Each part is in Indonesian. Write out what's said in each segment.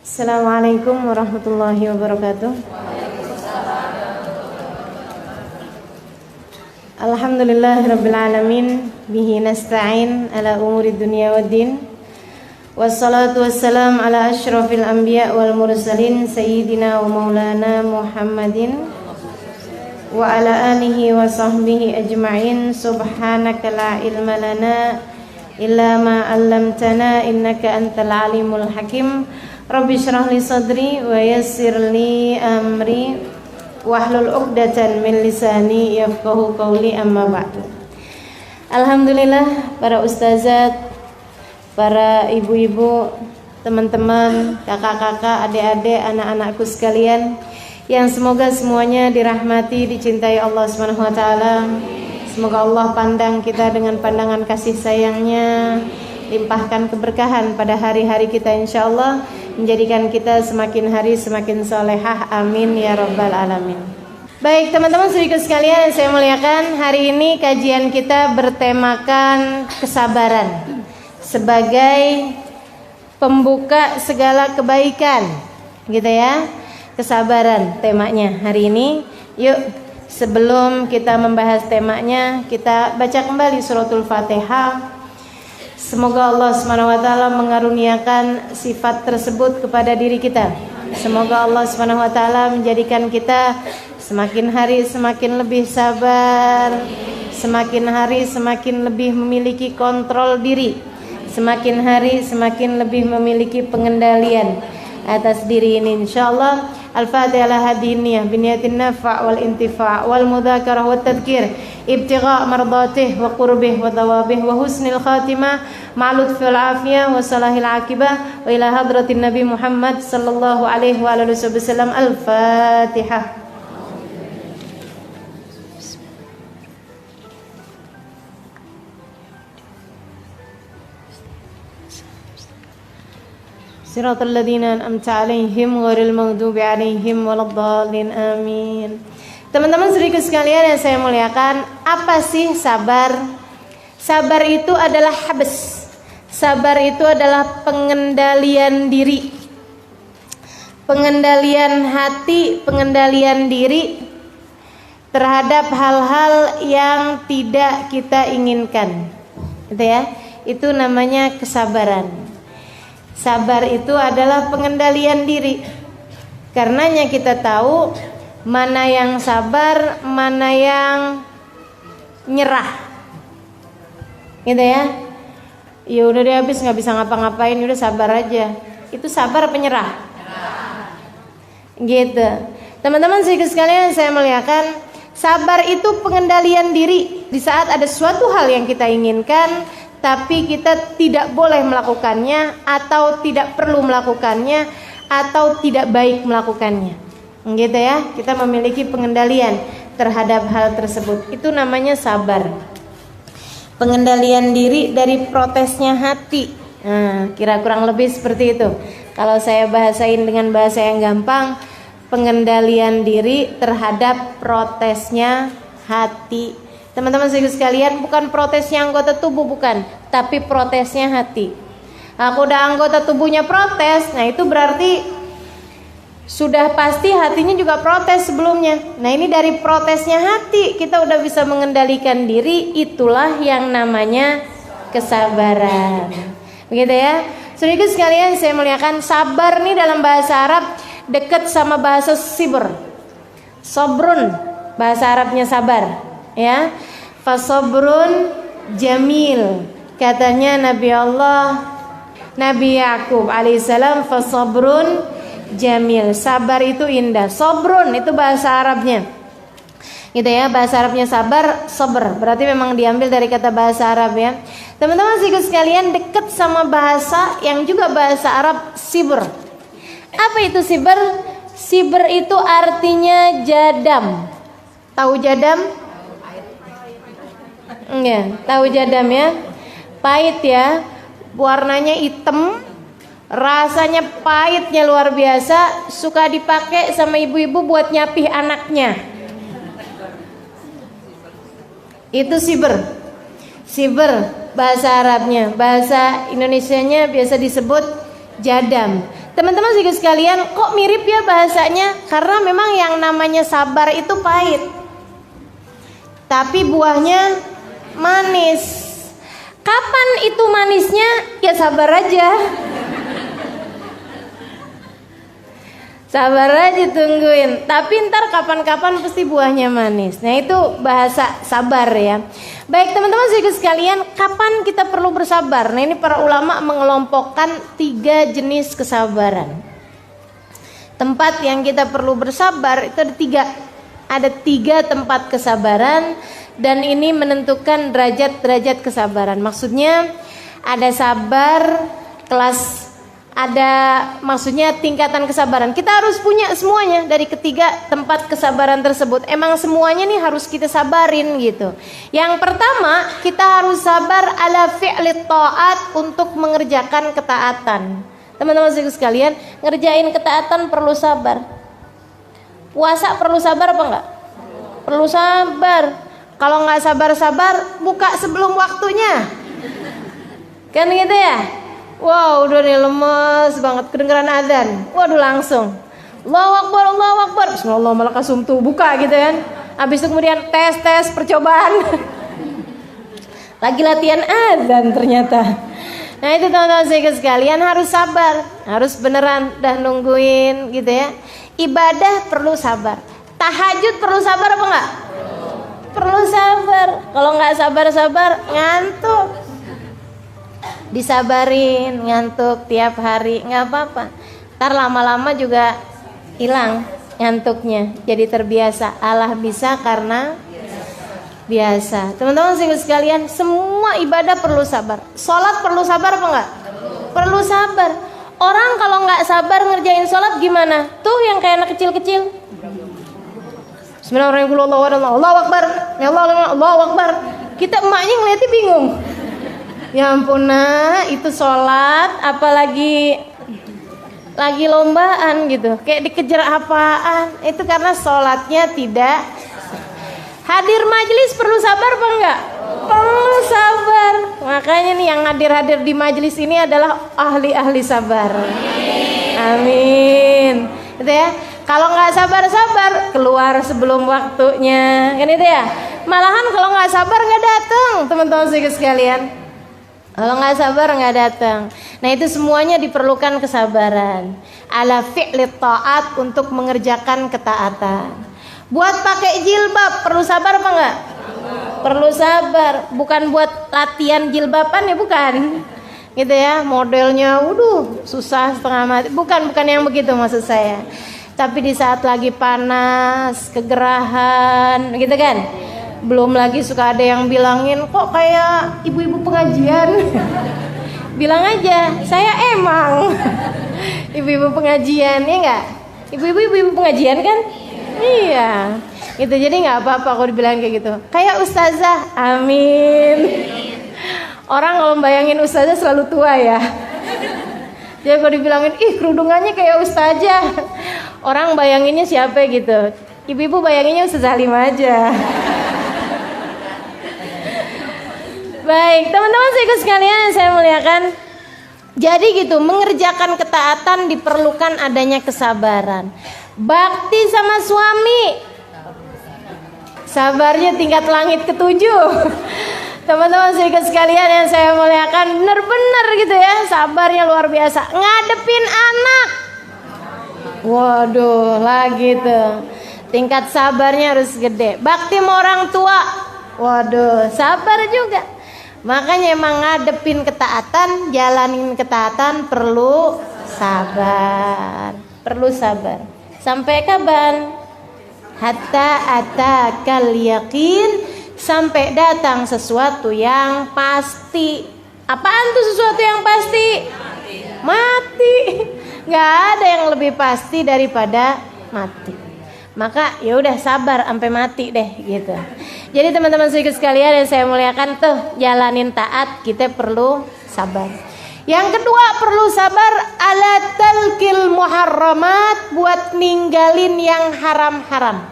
Assalamualaikum warahmatullahi wabarakatuh. Alhamdulillahirabbil alamin, bihi nasta'in ala umuri dunya waddin. Wassalatu wassalam ala asyrafil anbiya wal mursalin sayyidina wa maulana Muhammadin wa ala alihi wa sahbihi ajma'in. Subhanaka la ilma lana illa ma 'allamtana innaka antal alimul hakim. Rabbi shrah li sadri wa yassir li amri wahlul 'uqdatan min lisani yafqahu qawli, amma ba'du. Alhamdulillah, para ustazat, para ibu-ibu, teman-teman, kakak-kakak, adik-adik, anak-anakku sekalian, yang semoga semuanya dirahmati, dicintai Allah Subhanahu wa taala. Semoga Allah pandang kita dengan pandangan kasih sayangnya, limpahkan keberkahan pada hari-hari kita insyaallah, menjadikan kita semakin hari semakin solehah, amin ya rabbal alamin. Baik teman-teman sedikit sekalian yang saya muliakan, hari ini kajian kita bertemakan kesabaran sebagai pembuka segala kebaikan, gitu ya. Kesabaran temanya hari ini. Yuk, sebelum kita membahas temanya, kita baca kembali suratul Fatihah. Semoga Allah Subhanahu wa taala mengaruniakan sifat tersebut kepada diri kita. Semoga Allah Subhanahu wa taala menjadikan kita semakin hari semakin lebih sabar, semakin hari semakin lebih memiliki kontrol diri, semakin hari semakin lebih memiliki pengendalian atas diri ini insyaallah. Al-Fatihah hadiniyah biniyatin nafa' wal intifa' wal mudzakarah wat tadhkir ibtigha' mardatih wa qurbih wa thawabih wa husnil khatimah ma'lud fil afiyah wa salahil akibah wa ila hadratin Nabi Muhammad sallallahu alaihi wa alihi wasallam. Al-Fatihah. Siratal ladzina an'amta 'alaihim ghairil maghdubi 'alaihim waladdallin, amin. Teman-teman sedikit sekalian yang saya muliakan, apa sih sabar? Sabar itu adalah habs. Sabar itu adalah pengendalian diri, pengendalian hati, pengendalian diri terhadap hal-hal yang tidak kita inginkan, gitu ya. Itu namanya kesabaran. Sabar itu adalah pengendalian diri. Karenanya kita tahu mana yang sabar, mana yang nyerah, gitu ya. Ya udah deh, habis nggak bisa ngapa-ngapain, udah sabar aja. Itu sabar penyerah, gitu. Teman-teman sedikit sekalian saya muliakan, sabar itu pengendalian diri di saat ada suatu hal yang kita inginkan, tapi kita tidak boleh melakukannya, atau tidak perlu melakukannya, atau tidak baik melakukannya, gitu ya. Kita memiliki pengendalian terhadap hal tersebut. Itu namanya sabar. Pengendalian diri dari protesnya hati. Nah, kira kurang lebih seperti itu. Kalau saya bahasain dengan bahasa yang gampang, pengendalian diri terhadap protesnya hati. Teman-teman sekalian, bukan protesnya anggota tubuh, bukan, tapi protesnya hati. Aku udah anggota tubuhnya protes, nah itu berarti sudah pasti hatinya juga protes sebelumnya. Nah ini dari protesnya hati kita udah bisa mengendalikan diri, itulah yang namanya kesabaran. Begitu ya. Sedikit sekalian saya muliakan, sabar nih dalam bahasa Arab dekat sama bahasa sibr. Sobrun, bahasa Arabnya sabar. Ya, fasobrun jamil, katanya Nabi Allah Nabi Yakub alaihissalam, fasobrun jamil, sabar itu indah. Sobrun itu bahasa Arabnya, gitu ya. Bahasa Arabnya sabar, sabr, berarti memang diambil dari kata bahasa Arab ya. Teman-teman sekalian, dekat sama bahasa yang juga bahasa Arab, sibr. Apa itu sibr? Sibr itu artinya jadam. Tahu jadam? Ya, tahu jadam ya. Pahit ya, warnanya hitam, rasanya pahitnya luar biasa, suka dipakai sama ibu-ibu buat nyapih anaknya. Itu sibr. Sibr bahasa Arabnya. Bahasa Indonesianya biasa disebut jadam. Teman-teman sekalian, kok mirip ya bahasanya? Karena memang yang namanya sabar itu pahit, tapi buahnya manis. Kapan itu manisnya? Ya sabar aja. Sabar aja, tungguin. Tapi ntar kapan-kapan pasti buahnya manis. Nah itu bahasa sabar ya. Baik teman-teman sekalian, kapan kita perlu bersabar? Nah ini para ulama mengelompokkan 3 jenis kesabaran. Tempat yang kita perlu bersabar itu ada 3. Ada 3 tempat kesabaran. Dan ini menentukan derajat-derajat kesabaran. Maksudnya ada sabar kelas, maksudnya tingkatan kesabaran. Kita harus punya semuanya dari ketiga tempat kesabaran tersebut. Emang semuanya nih harus kita sabarin gitu. Yang pertama, kita harus sabar ala fi'lit ta'at, untuk mengerjakan ketaatan. Teman-teman sekalian, ngerjain ketaatan perlu sabar. Puasa perlu sabar apa enggak? Perlu sabar. Kalau nggak sabar-sabar, buka sebelum waktunya. Kan gitu ya? Wow, udah nih lemes banget, kedengeran adzan. Waduh langsung. Allahu Akbar, Allahu Akbar. Bismillah malakasumtu, buka gitu kan. Habis itu kemudian tes percobaan. Lagi latihan adzan ternyata. Nah itu teman-teman sekalian harus sabar. Harus beneran dah nungguin gitu ya. Ibadah perlu sabar. Tahajud perlu sabar apa enggak? Perlu sabar. Kalau nggak sabar-sabar ngantuk. Disabarin, ngantuk tiap hari nggak apa-apa. Ntar lama-lama juga hilang ngantuknya, jadi terbiasa. Allah bisa karena biasa. Teman-teman sekalian, semua ibadah perlu sabar. Sholat perlu sabar apa enggak? Perlu sabar. Orang kalau nggak sabar ngerjain sholat gimana? Tuh yang kayak anak kecil-kecil. Bismillahirrahmanirrahim. Allahu Akbar. Ya Allah, Allahu Akbar. Kita emaknya ngeliatnya bingung. Ya ampun nah, itu sholat apalagi lagi lombaan gitu. Kayak dikejar apaan. Itu karena sholatnya tidak. Hadir majelis perlu sabar apa enggak? Perlu sabar. Makanya nih yang hadir-hadir di majelis ini adalah ahli-ahli sabar. Amin. Gitu ya. Kalau nggak sabar-sabar keluar sebelum waktunya, kan itu ya. Malahan kalau nggak sabar nggak datang, teman-teman sekalian. Kalau nggak sabar nggak datang. Nah itu semuanya diperlukan kesabaran. Ala fi'lit ta'at, untuk mengerjakan ketaatan. Buat pakai jilbab perlu sabar apa nggak? Perlu sabar. Bukan buat latihan jilbaban ya, bukan. Gitu ya, modelnya, susah setengah mati. Bukan yang begitu maksud saya. Tapi di saat lagi panas, kegerahan, gitu kan. Belum lagi suka ada yang bilangin, kok kayak ibu-ibu pengajian. Bilang aja, saya emang ibu-ibu pengajian, ya enggak? Ibu-ibu pengajian kan? Iya. Gitu, jadi nggak apa-apa kalau dibilang kayak gitu. Kayak ustazah, amin. Orang kalau bayangin ustazah selalu tua ya. Jadi kalau dibilangin, kerudungannya kayak ustazah, orang bayanginnya siapa gitu. Ibu-ibu bayanginnya Ustazah Halimah aja. Baik, teman-teman sekalian yang saya muliakan. Jadi gitu, mengerjakan ketaatan diperlukan adanya kesabaran. Bakti sama suami, sabarnya tingkat langit ke-7. Teman-teman sekalian yang saya muliakan, benar-benar gitu ya, sabarnya luar biasa. Ngadepin anak, waduh lagi tuh, tingkat sabarnya harus gede. Bakti sama orang tua, waduh sabar juga. Makanya emang ngadepin ketaatan, jalanin ketaatan perlu sabar. Perlu sabar. Sampai kapan? Hatta atakal yakin, sampai datang sesuatu yang pasti. Apaan tuh sesuatu yang pasti? Mati. Gak ada yang lebih pasti daripada mati. Maka ya udah sabar sampai mati deh gitu. Jadi teman-teman sekalian yang saya muliakan, tuh jalanin taat kita perlu sabar. Yang kedua perlu sabar ala talqil muharramat, buat ninggalin yang haram-haram.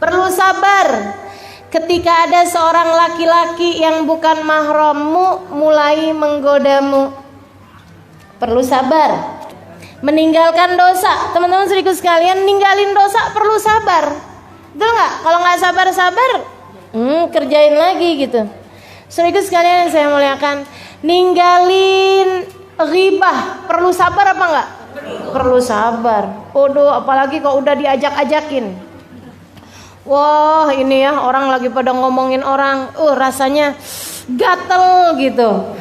Perlu sabar ketika ada seorang laki-laki yang bukan mahrammu mulai menggodamu. Perlu sabar. Meninggalkan dosa, teman-teman saudariku sekalian, ninggalin dosa perlu sabar. Betul nggak? Kalau nggak sabar-sabar, kerjain lagi gitu. Saudariku sekalian yang saya muliakan, ninggalin ghibah perlu sabar apa nggak? Perlu sabar. Waduh, apalagi kalau udah diajak-ajakin. Wah, ini ya orang lagi pada ngomongin orang, rasanya gatel gitu.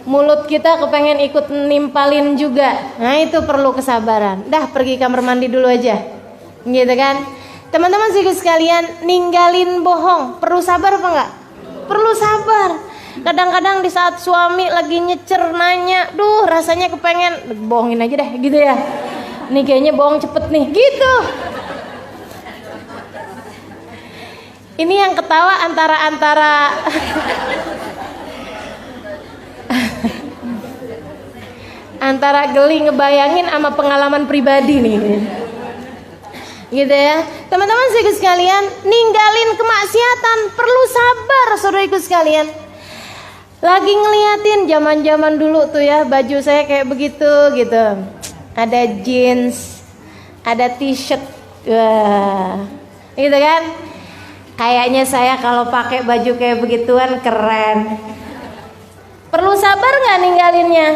Mulut kita kepengen ikut nimpalin juga. Nah itu perlu kesabaran. Dah pergi kamar mandi dulu aja, gitu kan. Teman-teman sekalian, ninggalin bohong perlu sabar apa enggak? Perlu sabar. Kadang-kadang di saat suami lagi nyecer nanya, duh rasanya kepengen bohongin aja deh gitu ya. Nih kayaknya bohong cepet nih gitu. Ini yang ketawa antara antara geli ngebayangin sama pengalaman pribadi nih, gitu ya. Teman-teman sekalian, ninggalin kemaksiatan perlu sabar, saudaraku sekalian. Lagi ngeliatin zaman-zaman dulu tuh ya, baju saya kayak begitu gitu, ada jeans, ada t-shirt, wah, gitu kan. Kayaknya saya kalau pakai baju kayak begituan keren. Perlu sabar nggak ninggalinnya?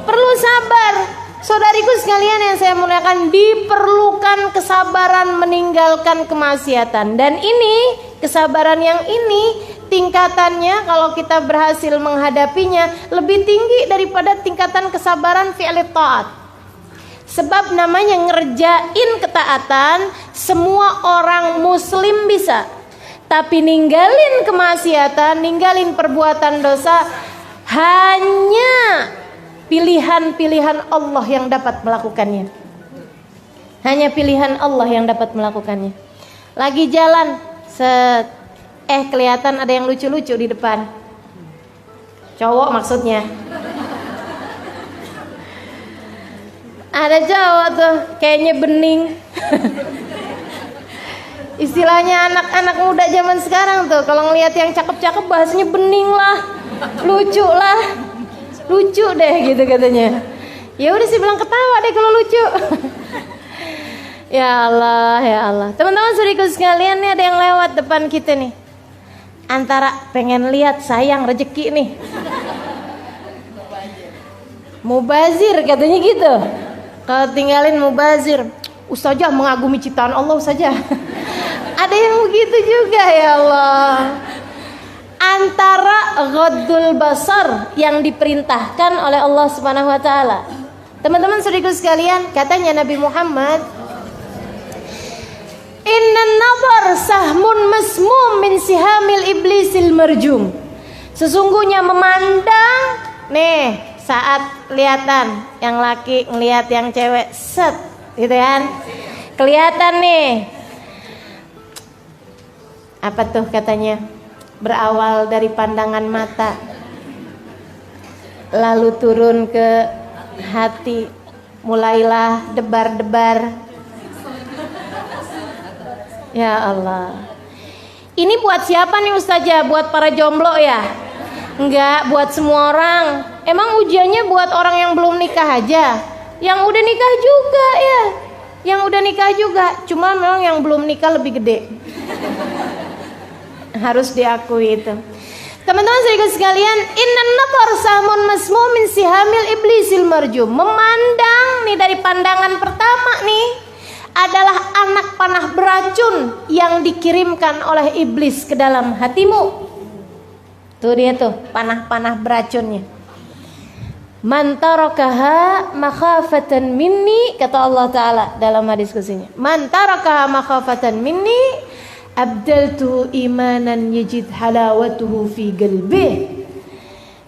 Perlu sabar. Saudariku sekalian yang saya muliakan, diperlukan kesabaran meninggalkan kemaksiatan. Dan ini, kesabaran yang ini tingkatannya kalau kita berhasil menghadapinya lebih tinggi daripada tingkatan kesabaran fi'li ta'at. Sebab namanya ngerjain ketaatan semua orang muslim bisa. Tapi ninggalin kemaksiatan, ninggalin perbuatan dosa, hanya pilihan-pilihan Allah yang dapat melakukannya. Hanya pilihan Allah yang dapat melakukannya. Lagi jalan, kelihatan ada yang lucu-lucu di depan. Cowok maksudnya. Ada cowok tuh, kayaknya bening. Istilahnya anak-anak muda zaman sekarang tuh, kalau ngelihat yang cakep-cakep bahasanya bening lah, lucu lah, lucu deh gitu katanya. Ya udah sih bilang ketawa deh kalau lucu. Ya Allah, ya Allah. Teman-teman saudaraku sekalian, nih ada yang lewat depan kita nih. Antara pengen lihat sayang rezeki nih, mubazir katanya gitu. Kalau tinggalin mubazir, Ustazah mengagumi ciptaan Allah Ustazah. Ada yang begitu juga, ya Allah. Antara ghaddul basar yang diperintahkan oleh Allah Subhanahu wa taala. Teman-teman saudaraku sekalian, katanya Nabi Muhammad, "Innan nazar sahmun masmum min sihamil iblisil marjum." Sesungguhnya memandang nih, saat lihatan yang laki ngelihat yang cewek, set gitu kan. Kelihatan nih. Apa tuh katanya? Berawal dari pandangan mata, lalu turun ke hati, mulailah debar-debar. Ya Allah. Ini buat siapa nih Ustazah? Buat para jomblo ya? Enggak, buat semua orang. Emang ujiannya buat orang yang belum nikah aja? Yang udah nikah juga ya? Yang udah nikah juga, cuma memang yang belum nikah lebih gede. Harus diakui itu. Teman-teman saudara sekalian, innan nazar sahmun masmum min sihamil iblisil marjum. Memandang nih, dari pandangan pertama nih, adalah anak panah beracun yang dikirimkan oleh iblis ke dalam hatimu. Tuh dia tuh, panah-panah beracunnya. Man tarakaha makhafatan minni, kata Allah Ta'ala dalam hadis qudsinya. Man tarakaha makhafatan minni abdaltu imanan yajid halawatuhu fi qalbih.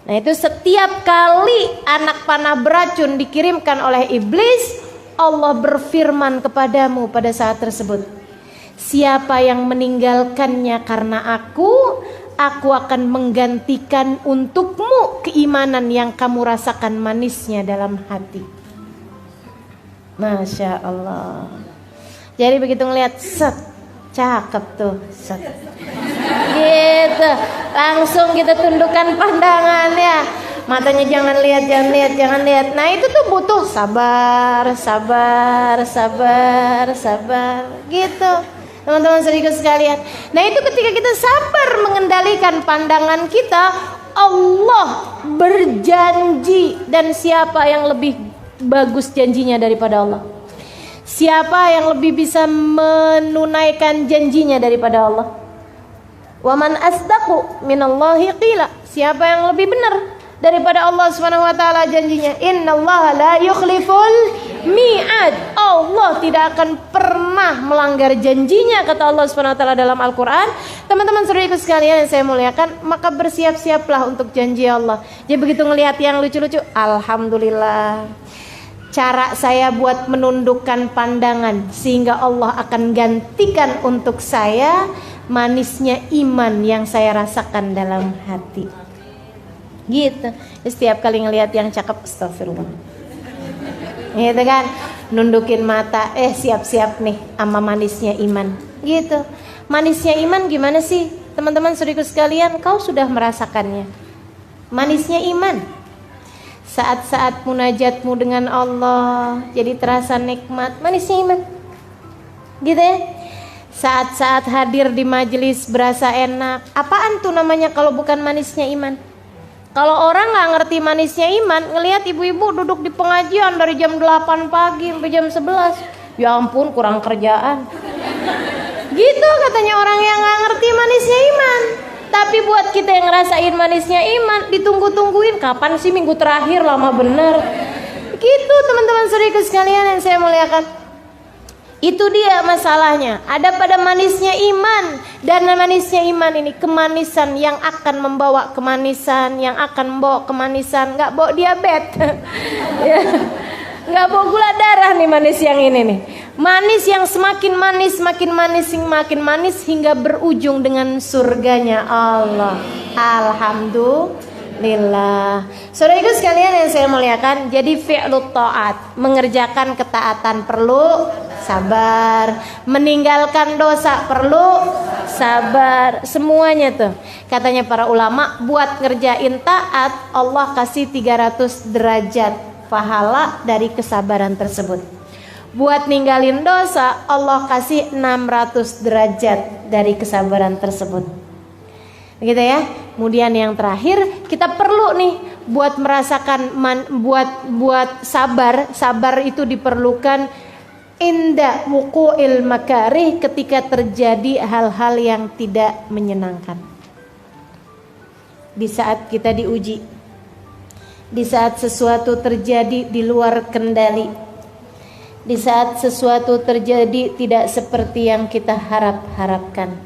Nah itu setiap kali anak panah beracun dikirimkan oleh iblis, Allah berfirman kepadamu pada saat tersebut, siapa yang meninggalkannya karena aku akan menggantikan untukmu keimanan yang kamu rasakan manisnya dalam hati. Masya Allah. Jadi begitu ngelihat, set, cakep tuh, set, gitu, langsung kita tundukkan pandangannya. Matanya jangan lihat, jangan lihat, jangan lihat. Nah itu tuh butuh sabar, sabar, sabar, sabar, gitu. Teman-teman saudara sekalian. Nah itu ketika kita sabar mengendalikan pandangan kita, Allah berjanji. Dan siapa yang lebih bagus janjinya daripada Allah? Siapa yang lebih bisa menunaikan janjinya daripada Allah? Wa man asdaqu minallahi qila. Siapa yang lebih benar daripada Allah Subhanahu wa taala janjinya? Innallaha la yukhliful mi'ad. Allah tidak akan pernah melanggar janjinya, kata Allah Subhanahu wa taala dalam Al-Qur'an. Teman-teman saudaraku sekalian yang saya muliakan, maka bersiap-siaplah untuk janji Allah. Jadi begitu ngelihat yang lucu-lucu, alhamdulillah. Cara saya buat menundukkan pandangan sehingga Allah akan gantikan untuk saya manisnya iman yang saya rasakan dalam hati. Gitu. Setiap kali ngelihat yang cakep, astagfirullah. Gitu kan? Nundukin mata, siap-siap nih sama manisnya iman. Gitu. Manisnya iman gimana sih? Teman-teman saudaraku sekalian, kau sudah merasakannya. Manisnya iman. Saat-saat munajatmu dengan Allah jadi terasa nikmat, manisnya iman. Gitu ya? Saat-saat hadir di majelis berasa enak. Apaan tuh namanya kalau bukan manisnya iman? Kalau orang gak ngerti manisnya iman, ngelihat ibu-ibu duduk di pengajian dari jam 8 pagi sampai jam 11. Ya ampun, kurang kerjaan. Gitu katanya orang yang gak ngerti manisnya iman. Tapi buat kita yang ngerasain manisnya iman, ditunggu-tungguin kapan sih minggu terakhir, lama bener. Gitu teman-teman saudaraku sekalian yang saya muliakan. Itu dia masalahnya. Ada pada manisnya iman. Dan manisnya iman ini kemanisan yang akan membawa kemanisan, yang akan membawa kemanisan, gak bawa diabetes. Ya. Gak bawa gula darah nih manis yang ini nih. Manis yang semakin manis, makin manis, makin manis hingga berujung dengan surganya Allah. Alhamdulillah. Saudaraku sekalian yang saya muliakan, jadi fi'lut ta'at, mengerjakan ketaatan perlu sabar, meninggalkan dosa perlu sabar, semuanya tuh. Katanya para ulama, buat ngerjain taat Allah kasih 300 derajat pahala dari kesabaran tersebut. Buat ninggalin dosa Allah kasih 600 derajat dari kesabaran tersebut. Begitu ya. Kemudian yang terakhir, kita perlu nih buat merasakan buat sabar. Sabar itu diperlukan inda wuqu'il makarih, ketika terjadi hal-hal yang tidak menyenangkan. Di saat kita diuji, di saat sesuatu terjadi di luar kendali, di saat sesuatu terjadi tidak seperti yang kita harapkan.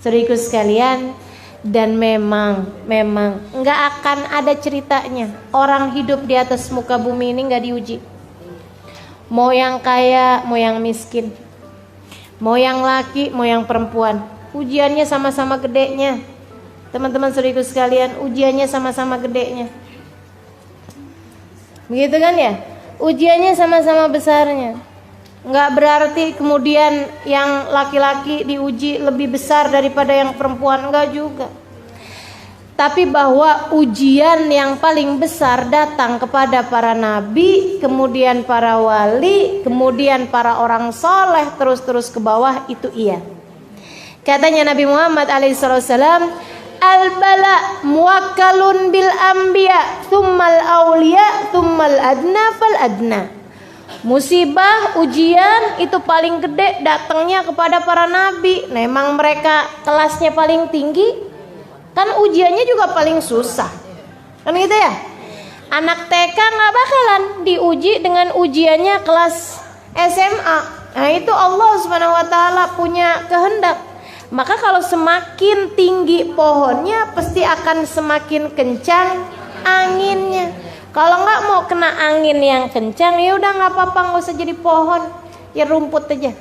Saudaraku sekalian, dan memang nggak akan ada ceritanya orang hidup di atas muka bumi ini nggak diuji. Mau yang kaya, mau yang miskin, mau yang laki, mau yang perempuan, ujiannya sama-sama gedenya. Teman-teman saudaraku sekalian, ujiannya sama-sama gedenya. Begitu kan ya? Ujiannya sama-sama besarnya. Nggak berarti kemudian yang laki-laki diuji lebih besar daripada yang perempuan, enggak juga. Tapi bahwa ujian yang paling besar datang kepada para nabi, kemudian para wali, kemudian para orang soleh, terus ke bawah, itu iya. Katanya Nabi Muhammad alaihissalam, al-bala muwakkalun bil anbiya tsummal auliya tsummal adna fal adna. Musibah, ujian itu paling gede datangnya kepada para nabi. Nah, emang mereka kelasnya paling tinggi, kan ujiannya juga paling susah. Kan gitu ya? Anak TK nggak bakalan diuji dengan ujiannya kelas SMA. Nah, itu Allah Subhanahu wa taala punya kehendak. Maka kalau semakin tinggi pohonnya, pasti akan semakin kencang anginnya. Kalau nggak mau kena angin yang kencang, ya udah nggak apa-apa, nggak usah jadi pohon, ya rumput aja.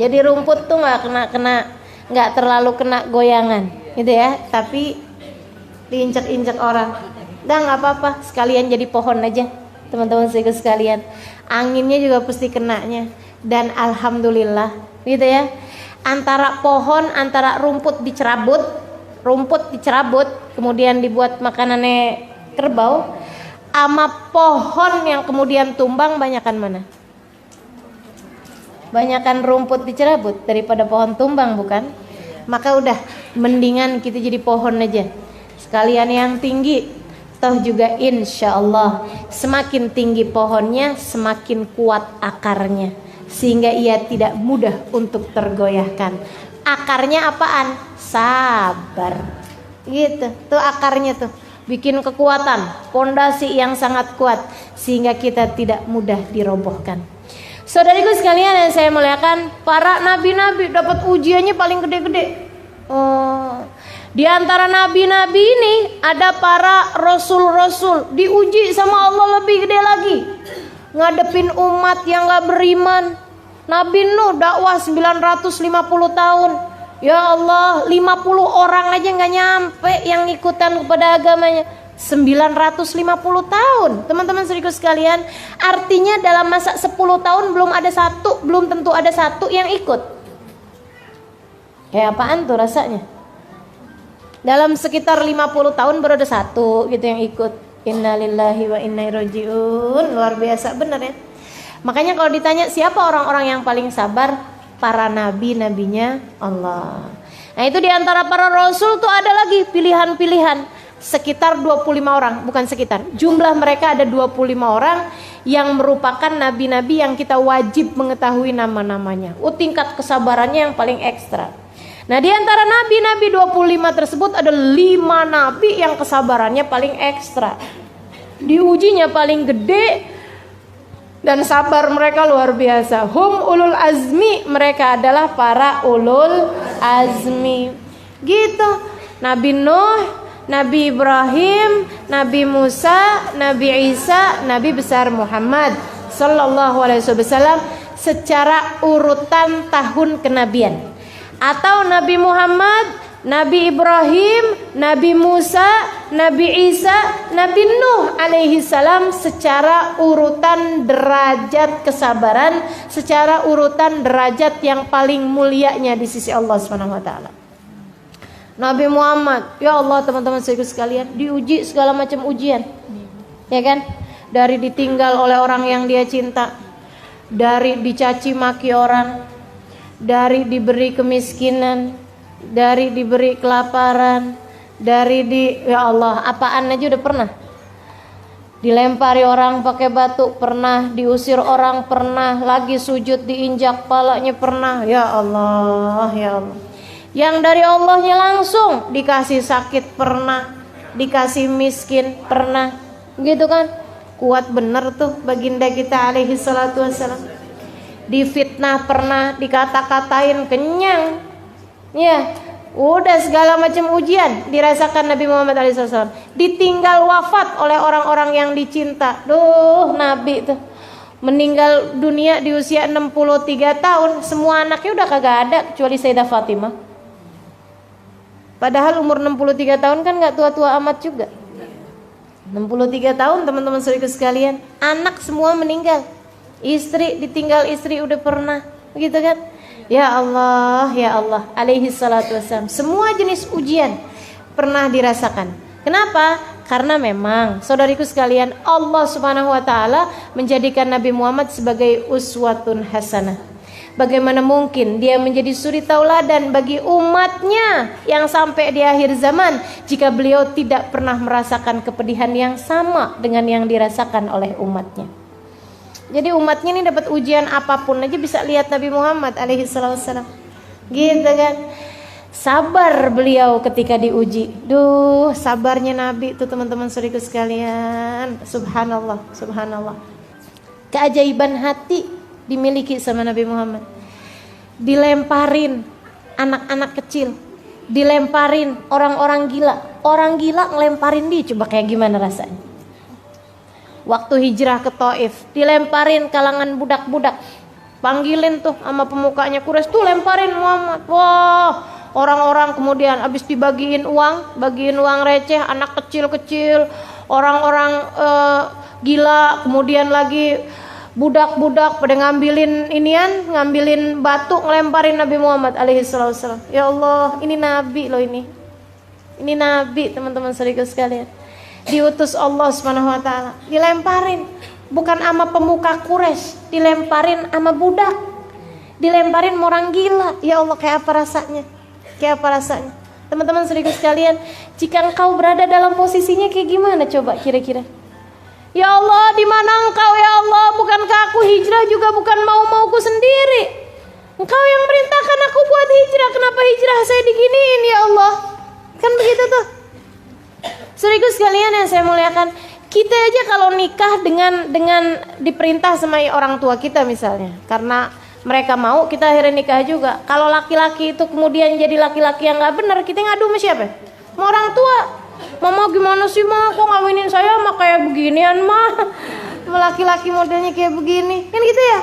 Jadi rumput tuh nggak terlalu kena goyangan, gitu ya. Tapi diinjak-injak orang, udah nggak apa-apa, sekalian jadi pohon aja, teman-teman sekalian. Anginnya juga pasti kenanya. Dan alhamdulillah, gitu ya. Antara pohon, antara rumput dicerabut, kemudian dibuat makanannya kerbau, ama pohon yang kemudian tumbang, banyakan mana? Banyakan rumput dicerabut daripada pohon tumbang, bukan? Maka udah mendingan kita jadi pohon aja sekalian yang tinggi. Toh juga insya Allah semakin tinggi pohonnya semakin kuat akarnya, sehingga ia tidak mudah untuk tergoyahkan. Akarnya apaan? Sabar. Gitu, tuh akarnya tuh bikin kekuatan, pondasi yang sangat kuat sehingga kita tidak mudah dirobohkan. Saudariku sekalian yang saya muliakan, para nabi-nabi dapat ujiannya paling gede-gede. Di antara nabi-nabi ini ada para rasul-rasul diuji sama Allah lebih gede lagi, ngadepin umat yang gak beriman. Nabi Nuh dakwah 950 tahun. Ya Allah, 50 orang aja gak nyampe yang ikutan kepada agamanya. 950 tahun. Teman-teman saudaraku sekalian, artinya dalam masa 10 tahun belum tentu ada satu yang ikut. Kayak apaan tuh rasanya? Dalam sekitar 50 tahun baru ada satu gitu yang ikut. Innalillahi wa inna ilaihi rajiun. Luar biasa benar ya. Makanya kalau ditanya siapa orang-orang yang paling sabar, para nabi-nabinya Allah. Nah itu diantara para rasul tuh ada lagi pilihan-pilihan. Sekitar 25 orang, bukan sekitar, jumlah mereka ada 25 orang yang merupakan nabi-nabi yang kita wajib mengetahui nama-namanya. Tingkat kesabarannya yang paling ekstra. Nah di antara nabi-nabi 25 tersebut ada 5 nabi yang kesabarannya paling ekstra, diujinya paling gede, dan sabar mereka luar biasa. Hum ulul azmi, mereka adalah para ulul azmi. Gitu. Nabi Nuh, Nabi Ibrahim, Nabi Musa, Nabi Isa, Nabi besar Muhammad sallallahu alaihi wasallam secara urutan tahun kenabian. Atau Nabi Muhammad, Nabi Ibrahim, Nabi Musa, Nabi Isa, Nabi Nuh alaihi salam secara urutan derajat kesabaran, secara urutan derajat yang paling mulianya di sisi Allah Subhanahu wa taala. Nabi Muhammad, ya Allah teman-teman sekalian, diuji segala macam ujian. Ya kan? Dari ditinggal oleh orang yang dia cinta, dari dicaci maki orang, dari diberi kemiskinan, dari diberi kelaparan, ya Allah, apaan aja udah pernah. Dilempari orang pakai batu pernah, diusir orang pernah, lagi sujud diinjak palanya pernah. Ya Allah, ya Allah. Yang dari Allahnya langsung dikasih sakit pernah, dikasih miskin pernah, gitu kan? Kuat bener tuh baginda kita alaihi salatu wassalam. Difitnah pernah, dikata-katain kenyang. Ya, udah segala macam ujian dirasakan Nabi Muhammad SAW. Ditinggal wafat oleh orang-orang yang dicinta. Duh, Nabi tuh meninggal dunia di usia 63 tahun. Semua anaknya udah kagak ada kecuali Sayyidah Fatimah. Padahal umur 63 tahun kan gak tua-tua amat juga. 63 tahun teman-teman saudaraku sekalian, anak semua meninggal. Istri ditinggal istri udah pernah, begitu kan? Ya Allah, ya Allah, alaihi salatu wassalam. Semua jenis ujian pernah dirasakan. Kenapa? Karena memang saudariku sekalian, Allah Subhanahu wa taala menjadikan Nabi Muhammad sebagai uswatun hasanah. Bagaimana mungkin dia menjadi suri tauladan bagi umatnya yang sampai di akhir zaman jika beliau tidak pernah merasakan kepedihan yang sama dengan yang dirasakan oleh umatnya. Jadi umatnya ini dapat ujian apapun aja bisa lihat Nabi Muhammad alaihi wasallam. Gitu kan? Sabar beliau ketika diuji. Duh, sabarnya Nabi itu teman-teman saudaraku sekalian. Subhanallah, subhanallah. Keajaiban hati dimiliki sama Nabi Muhammad. Dilemparin anak-anak kecil, dilemparin orang-orang gila. Orang gila ngelemparin dia, coba kayak gimana rasanya? Waktu hijrah ke Taif, dilemparin kalangan budak-budak. Panggilin tuh sama pemukanya Quraisy tuh, lemparin Muhammad. Wah, orang-orang kemudian habis dibagiin uang, bagiin uang receh, anak kecil-kecil, orang-orang gila, kemudian lagi budak-budak pada ngambilin batu ngelemparin Nabi Muhammad alaihi wasallam. Ya Allah, ini Nabi loh ini. Ini Nabi, teman-teman saudara sekalian. Diutus Allah Subhanahu wa taala, dilemparin bukan sama pemuka Quraisy, dilemparin sama budak. Dilemparin orang gila. Ya Allah, kayak apa rasanya? Kayak apa rasanya? Teman-teman saudara sekalian, jika engkau berada dalam posisinya kayak gimana coba kira-kira? Ya Allah, di mana engkau ya Allah? Bukankah aku hijrah juga bukan mau-mauku sendiri? Engkau yang merintahkan aku buat hijrah. Kenapa hijrah saya diginiin ya Allah? Kan begitu tuh. Saudara sekalian yang saya muliakan, kita aja kalau nikah dengan diperintah sama orang tua kita misalnya, karena mereka mau, kita akhirnya nikah juga. Kalau laki-laki itu kemudian jadi laki-laki yang nggak benar, kita ngadu sama siapa? Sama orang tua. Mama gimana sih mah, kok ngawinin saya mah kayak beginian mah, laki-laki modelnya kayak begini, kan gitu ya.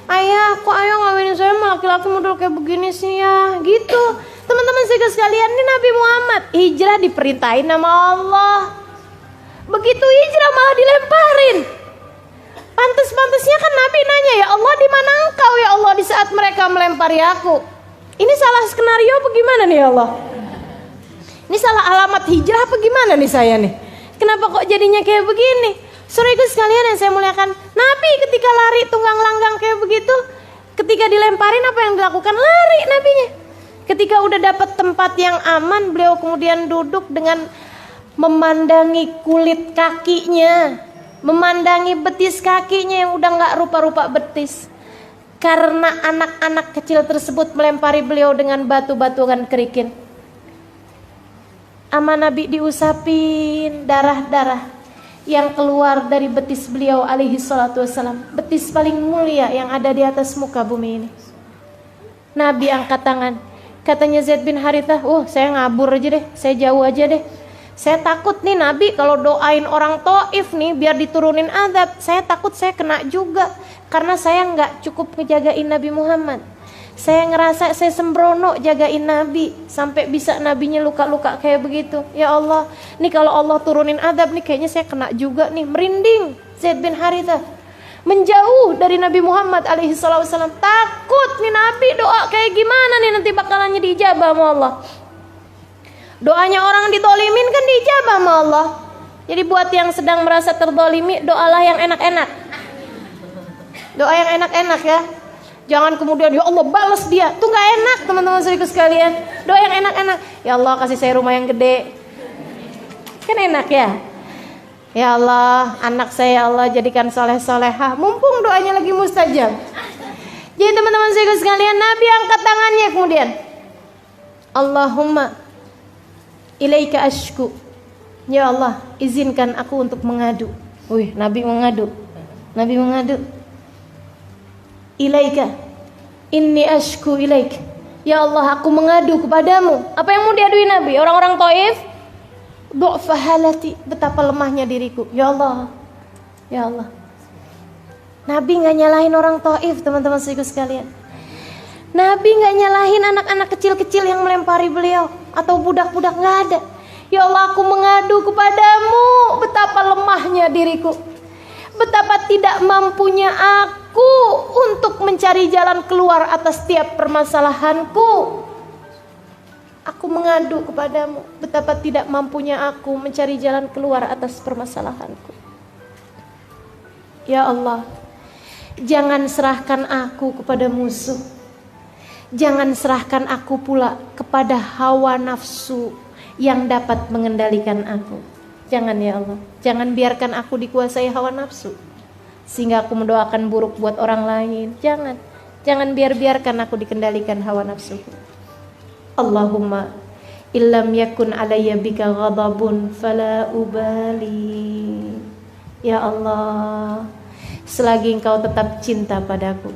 Ayah, kok ayah ngawinin saya mah laki-laki model kayak begini sih ya, gitu. Teman-teman sekalian, ini Nabi Muhammad hijrah diperintahin sama Allah. Begitu hijrah malah dilemparin. Pantes-pantesnya kan Nabi nanya, ya Allah di mana engkau ya Allah di saat mereka melempari aku. Ini salah skenario apa gimana nih ya Allah? Ini salah alamat hijrah apa gimana nih saya nih? Kenapa kok jadinya kayak begini? Saudara sekalian yang saya muliakan, Nabi ketika lari tunggang langgang kayak begitu, ketika dilemparin apa yang dilakukan? Lari Nabinya. Ketika udah dapat tempat yang aman, beliau kemudian duduk dengan memandangi kulit kakinya, memandangi betis kakinya yang udah gak rupa-rupa betis. Karena anak-anak kecil tersebut melempari beliau dengan batu-batuan kerikil. Ama Nabi diusapin darah-darah yang keluar dari betis beliau alaihi salatu wassalam. Betis paling mulia yang ada di atas muka bumi ini. Nabi angkat tangan. Katanya Zaid bin Harithah, saya ngabur aja deh, saya jauh aja deh. Saya takut nih Nabi kalau doain orang Taif nih biar diturunin azab. Saya takut saya kena juga. Karena saya gak cukup ngejagain Nabi Muhammad. Saya ngerasa saya sembrono jagain Nabi sampai bisa Nabinya luka-luka kayak begitu. Ya Allah, nih kalau Allah turunin azab nih kayaknya saya kena juga nih. Merinding Zaid bin Harithah, menjauh dari Nabi Muhammad alaihi wasallam. Takut nih Nabi doa kayak gimana nih nanti bakalannya diijabah sama Allah. Doanya orang ditolimin kan diijabah sama Allah. Jadi buat yang sedang merasa terdolimi, doalah yang enak-enak. Doa yang enak-enak ya. Jangan kemudian ya Allah balas dia, tuh gak enak teman-teman saudara sekalian. Doa yang enak-enak, ya Allah kasih saya rumah yang gede, kan enak ya. Ya Allah anak saya Allah jadikan soleh-solehah, mumpung doanya lagi mustajab. Jadi teman-teman saudara sekalian, Nabi angkat tangannya kemudian, Allahumma ilaika ashku, ya Allah izinkan aku untuk mengadu. Nabi mengadu. Ilaika inni ashku ilaik, ya Allah aku mengadu kepadamu. Apa yang mau diaduin Nabi? Orang-orang Taif, du'fa halati, betapa lemahnya diriku. Ya Allah, ya Allah. Nabi gak nyalahin orang Taif teman-teman sekalian. Nabi gak nyalahin anak-anak kecil-kecil yang melempari beliau atau budak-budak, gak ada. Ya Allah aku mengadu kepadamu, betapa lemahnya diriku, betapa tidak mampunya aku untuk mencari jalan keluar atas setiap permasalahanku. Aku mengadu kepadamu, betapa tidak mampunya aku mencari jalan keluar atas permasalahanku. Ya Allah, jangan serahkan aku kepada musuh. Jangan serahkan aku pula kepada hawa nafsu yang dapat mengendalikan aku. Jangan ya Allah, jangan biarkan aku dikuasai hawa nafsu sehingga aku mendoakan buruk buat orang lain. Jangan biarkan aku dikendalikan hawa nafsuku. Allahumma illam yakun alayya bika ghadabun fala ubali. Ya Allah, selagi engkau tetap cinta padaku,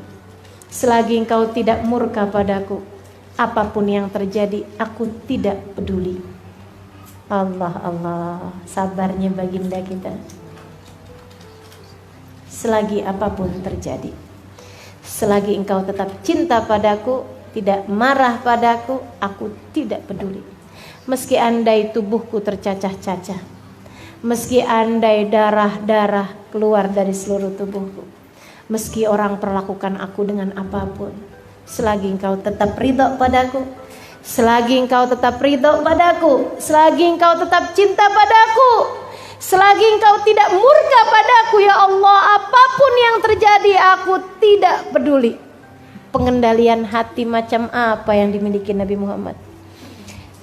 selagi engkau tidak murka padaku, apapun yang terjadi aku tidak peduli. Allah, sabarnya baginda kita. Selagi apapun terjadi, selagi engkau tetap cinta padaku, tidak marah padaku, aku tidak peduli. Meski andai tubuhku tercacah-cacah, meski andai darah-darah keluar dari seluruh tubuhku, meski orang perlakukan aku dengan apapun, selagi engkau tetap ridha padaku, selagi engkau tetap ridho padaku, selagi engkau tetap cinta padaku, selagi engkau tidak murka padaku ya Allah, apapun yang terjadi aku tidak peduli. Pengendalian hati macam apa yang dimiliki Nabi Muhammad?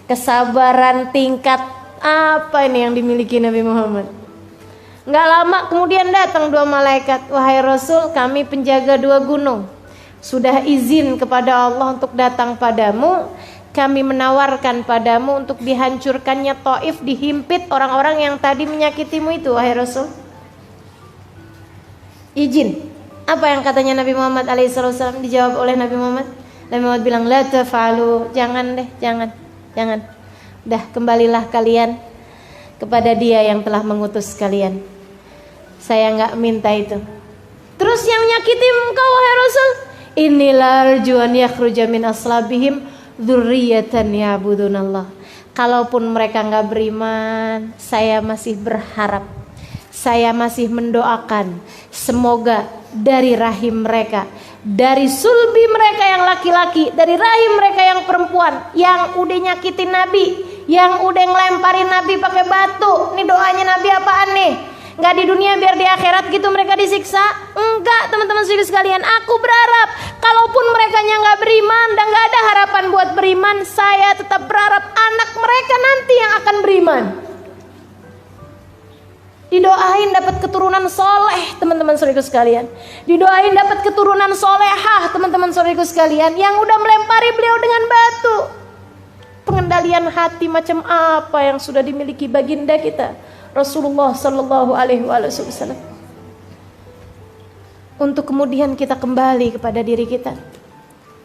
Kesabaran tingkat apa ini yang dimiliki Nabi Muhammad? Nggak lama kemudian datang dua malaikat. Wahai Rasul, kami penjaga dua gunung, sudah izin kepada Allah untuk datang padamu. Kami menawarkan padamu untuk dihancurkannya Taif, dihimpit orang-orang yang tadi menyakitimu itu, wahai Rasul. Izin. Apa yang katanya Nabi Muhammad alaihissalam? Dijawab oleh Nabi Muhammad. Nabi Muhammad bilang, la taf'alu, jangan deh, jangan. Dah, kembalilah kalian kepada Dia yang telah mengutus kalian. Saya nggak minta itu. Terus yang menyakiti engkau, wahai Rasul, inilah arjuan yakhruja min aslabihim dzurriyyatan ya'budunallah. Kalaupun mereka nggak beriman, saya masih berharap, saya masih mendoakan semoga dari rahim mereka, dari sulbi mereka yang laki-laki, dari rahim mereka yang perempuan, yang udah nyakitin Nabi, yang udah ngelemparin Nabi pakai batu. Ini doanya Nabi apaan nih? Nggak di dunia biar di akhirat gitu mereka disiksa? Enggak, teman-teman sekalian. Aku berharap kalaupun mereka nggak beriman dan nggak ada harapan buat beriman, saya tetap berharap anak mereka nanti yang akan beriman. Didoain dapat keturunan soleh, teman-teman saudaraku sekalian. Didoain dapat keturunan solehah, teman-teman saudaraku sekalian, yang udah melempari beliau dengan batu. Pengendalian hati macam apa yang sudah dimiliki baginda kita Rasulullah Sallallahu Alaihi Wasallam. Untuk kemudian kita kembali kepada diri kita.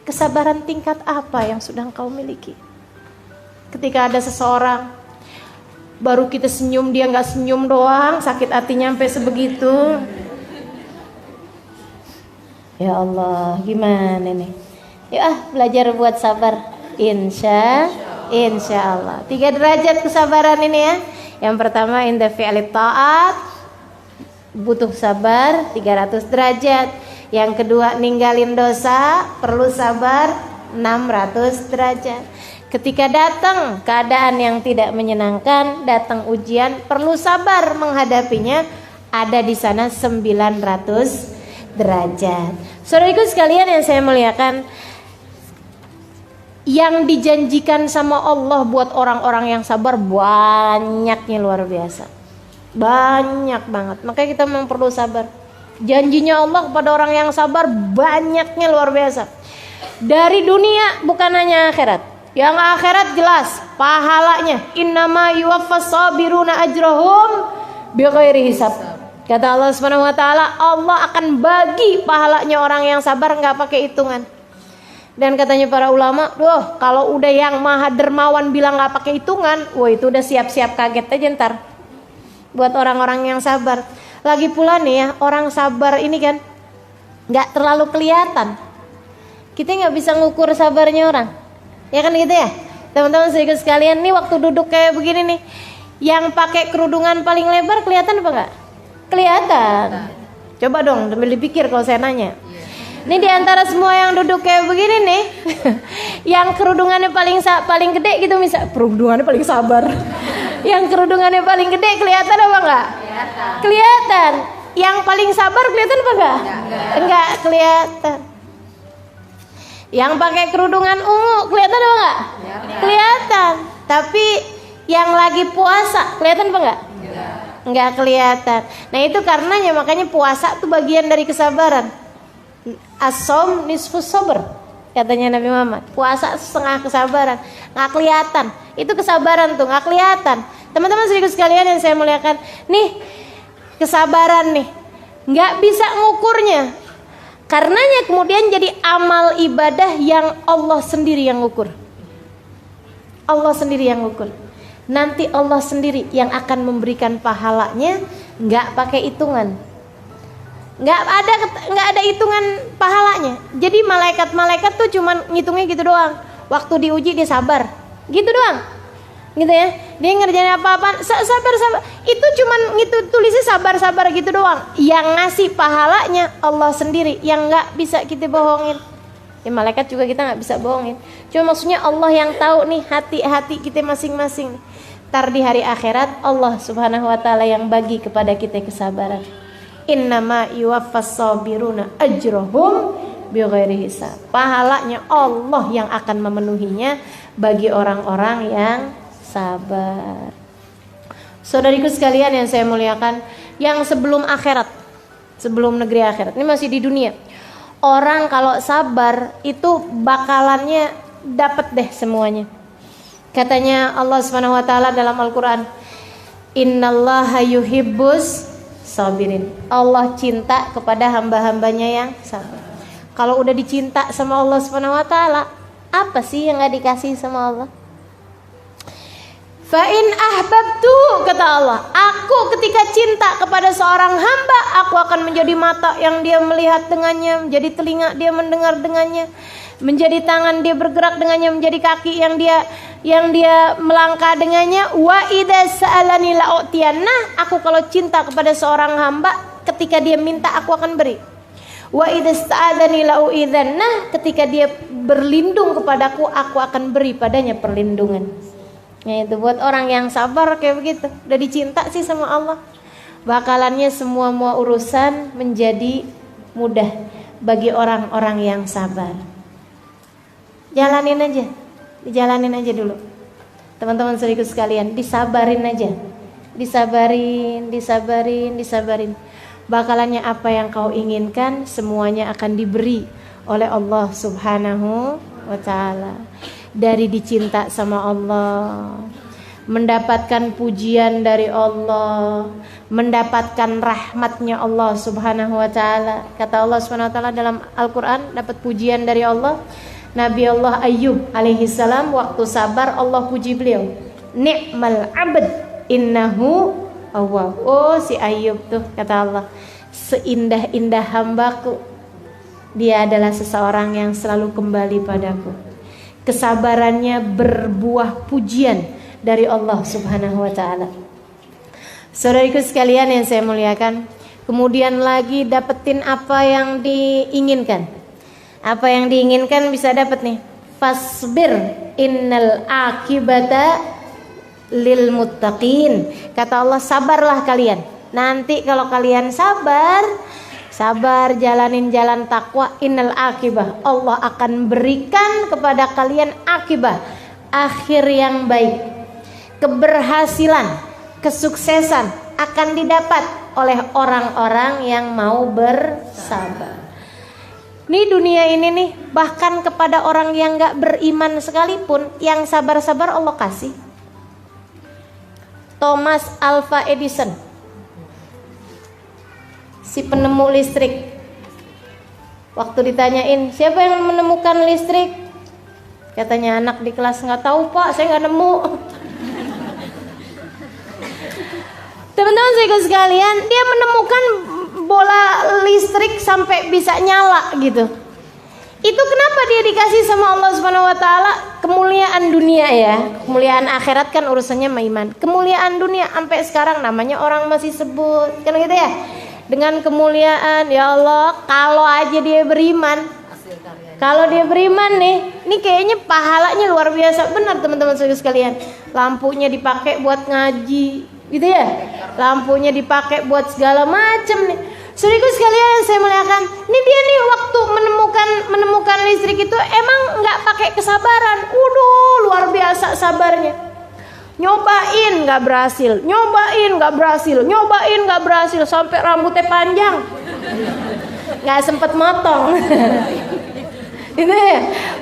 Kesabaran tingkat apa yang sudah engkau miliki? Ketika ada seseorang baru kita senyum, dia nggak senyum doang, sakit hatinya sampai sebegitu. Ya Allah, gimana nih? Yuk belajar buat sabar. Insya Allah. 3 derajat kesabaran ini ya. Yang pertama inda fi'li ta'at, butuh sabar 300 derajat. Yang kedua ninggalin dosa, perlu sabar 600 derajat. Ketika datang keadaan yang tidak menyenangkan, datang ujian, perlu sabar menghadapinya, ada di sana 900 derajat. Saudaraku sekalian yang saya muliakan, yang dijanjikan sama Allah buat orang-orang yang sabar banyaknya luar biasa. Banyak banget. Makanya kita memang perlu sabar. Janjinya Allah kepada orang yang sabar banyaknya luar biasa. Dari dunia bukan hanya akhirat. Yang akhirat jelas pahalanya. Innama yuwaffas sabiruna ajrahum bighairi hisab. Kata Allah Subhanahu wa taala, Allah akan bagi pahalanya orang yang sabar enggak pakai hitungan. Dan katanya para ulama, kalau udah yang maha dermawan bilang gak pakai hitungan, wah itu udah siap-siap kaget aja ntar. Buat orang-orang yang sabar. Lagi pula nih ya, orang sabar ini kan gak terlalu kelihatan. Kita gak bisa ngukur sabarnya orang. Ya kan gitu ya? Teman-teman sedikit sekalian, nih waktu duduk kayak begini nih, yang pakai kerudungan paling lebar kelihatan apa gak? Kelihatan. Coba dong, sambil dipikir kalau saya nanya. Ini diantara semua yang duduk kayak begini nih, yang kerudungannya paling gede gitu, misal kerudungannya paling sabar. Yang kerudungannya paling gede kelihatan apa enggak? Kelihatan. Yang paling sabar kelihatan apa enggak? Enggak kelihatan. Yang pakai kerudungan ungu kelihatan apa enggak? Kelihatan. Tapi yang lagi puasa kelihatan apa enggak? Enggak kelihatan. Nah itu karenanya makanya puasa tuh bagian dari kesabaran. As-shaum nisfus sabr, katanya Nabi Muhammad. Puasa setengah kesabaran. Nggak kelihatan. Itu kesabaran tuh nggak kelihatan. Teman-teman sedikit sekalian yang saya muliakan, nih kesabaran nih nggak bisa ngukurnya. Karenanya kemudian jadi amal ibadah yang Allah sendiri yang ngukur. Allah sendiri yang ngukur. Nanti Allah sendiri yang akan memberikan pahalanya, nggak pakai hitungan. Nggak ada hitungan pahalanya. Jadi malaikat-malaikat tuh cuman ngitungnya gitu doang. Waktu diuji dia sabar, gitu doang, gitu ya. Dia ngerjain apa-apa sabar. Itu cuman tulisnya sabar gitu doang. Yang ngasih pahalanya Allah sendiri, yang nggak bisa kita bohongin. Ya malaikat juga kita nggak bisa bohongin. Cuma maksudnya Allah yang tahu nih hati-hati kita masing-masing. Ntar di hari akhirat Allah Subhanahu wa taala yang bagi kepada kita kesabaran. Innama yuwaffas sabiruna ajrahum bighairi hisab. Pahalanya Allah yang akan memenuhinya bagi orang-orang yang sabar. Saudariku sekalian yang saya muliakan, yang sebelum akhirat, sebelum negeri akhirat, ini masih di dunia. Orang kalau sabar itu bakalannya dapat deh semuanya. Katanya Allah Subhanahu wa taala dalam Al-Qur'an, "Innallaha yuhibbus sabirin." Allah cinta kepada hamba-hambanya yang sabar. Kalau udah dicinta sama Allah Subhanahu wa taala, apa sih yang enggak dikasih sama Allah? Fa in ahbabtu, kata Allah, aku ketika cinta kepada seorang hamba, aku akan menjadi mata yang dia melihat dengannya, menjadi telinga dia mendengar dengannya, menjadi tangan dia bergerak dengannya, menjadi kaki yang dia melangkah dengannya. Wa idza sa'alani la'utiyanna, aku kalau cinta kepada seorang hamba, ketika dia minta aku akan beri. Wa idza sta'adzani la'u'idzanna, ketika dia berlindung kepadaku, aku akan beri padanya perlindungan. Ya, itu buat orang yang sabar kayak begitu. Udah dicinta sih sama Allah, bakalannya semua urusan menjadi mudah bagi orang-orang yang sabar. Jalanin aja, dijalanin aja dulu. Teman-teman saudaraku sekalian, disabarin aja. Disabarin. Bakalannya apa yang kau inginkan semuanya akan diberi oleh Allah Subhanahu wa taala. Dari dicinta sama Allah, mendapatkan pujian dari Allah, mendapatkan rahmatnya Allah Subhanahu wa taala. Kata Allah Subhanahu wa taala dalam Al-Qur'an, dapat pujian dari Allah. Nabi Allah Ayyub alaihi salam waktu sabar Allah puji beliau, "Ni'mal 'abd innahu awwab." Oh, si Ayyub tuh, kata Allah, seindah-indah hambaku, dia adalah seseorang yang selalu kembali padaku. Kesabarannya berbuah pujian dari Allah Subhanahu wa taala. Saudariku sekalian yang saya muliakan, kemudian lagi dapetin apa yang diinginkan. Apa yang diinginkan bisa dapat nih. Fasbir innal akibata lil muttaqin. Kata Allah, sabarlah kalian. Nanti kalau kalian sabar jalanin jalan takwa, innal akibah, Allah akan berikan kepada kalian akibah, akhir yang baik. Keberhasilan, kesuksesan akan didapat oleh orang-orang yang mau bersabar. Nih dunia ini nih, bahkan kepada orang yang gak beriman sekalipun, yang sabar-sabar Allah kasih. Thomas Alva Edison, si penemu listrik, waktu ditanyain siapa yang menemukan listrik, katanya anak di kelas, nggak tahu pak, saya nggak nemu. Teman-teman saya sekalian, dia menemukan bola listrik sampai bisa nyala gitu. Itu kenapa dia dikasih sama Allah Subhanahu wa taala? Kemuliaan dunia ya. Kemuliaan akhirat kan urusannya sama iman. Kemuliaan dunia sampai sekarang namanya orang masih sebut kan gitu ya. Dengan kemuliaan, ya Allah, kalau aja dia beriman, kalau dia beriman nih, ini kayaknya pahalanya luar biasa benar teman-teman sekalian. Lampunya dipakai buat ngaji, gitu ya. Lampunya dipakai buat segala macam nih. Saudaraku sekalian saya muliakan, ini dia nih waktu menemukan listrik itu emang nggak pakai kesabaran. Luar biasa sabarnya. Nyobain nggak berhasil, nyobain nggak berhasil, sampai rambutnya panjang, nggak sempet motong. Ini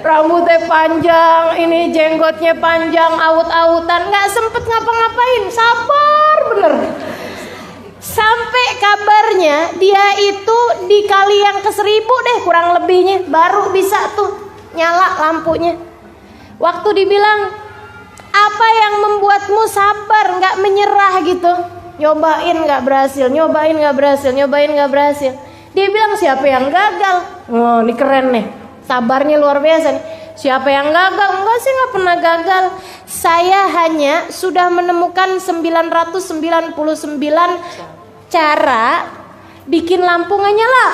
rambutnya panjang, ini jenggotnya panjang, awut-awutan, nggak sempet ngapa-ngapain, sabar bener. Sampai kabarnya dia itu dikali yang ke 1000 deh kurang lebihnya, baru bisa tuh nyala lampunya. Waktu dibilang, apa yang membuatmu sabar, nggak menyerah gitu? Nyobain nggak berhasil. Dia bilang, siapa yang gagal? Oh, ini keren nih, sabarnya luar biasa nih. Siapa yang gagal? Enggak sih, nggak pernah gagal. Saya hanya sudah menemukan 999 cara bikin lampu nggak nyala.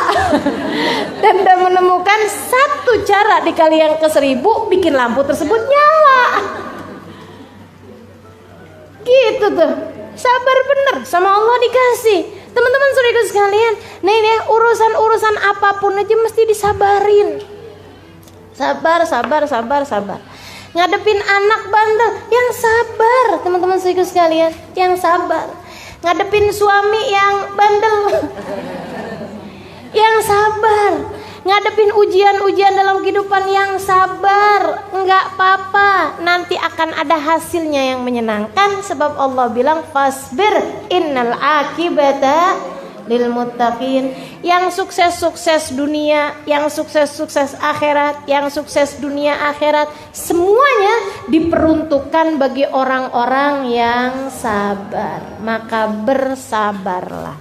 Dan udah menemukan satu cara dikali yang ke 1000 bikin lampu tersebut nyala. Gitu tuh, sabar bener sama Allah dikasih. Teman-teman saudara sekalian, nah ini ya, urusan apapun aja mesti disabarin. Sabar. Ngadepin anak bandel, yang sabar. Teman-teman saudara sekalian, yang sabar. Ngadepin suami yang bandel, yang sabar. Ngadepin ujian-ujian dalam kehidupan, yang sabar. Enggak apa-apa, nanti akan ada hasilnya yang menyenangkan. Sebab Allah bilang fasbir innal akibata lil muttaqin. Yang sukses-sukses dunia, yang sukses-sukses akhirat, yang sukses dunia akhirat, semuanya diperuntukkan bagi orang-orang yang sabar. Maka bersabarlah.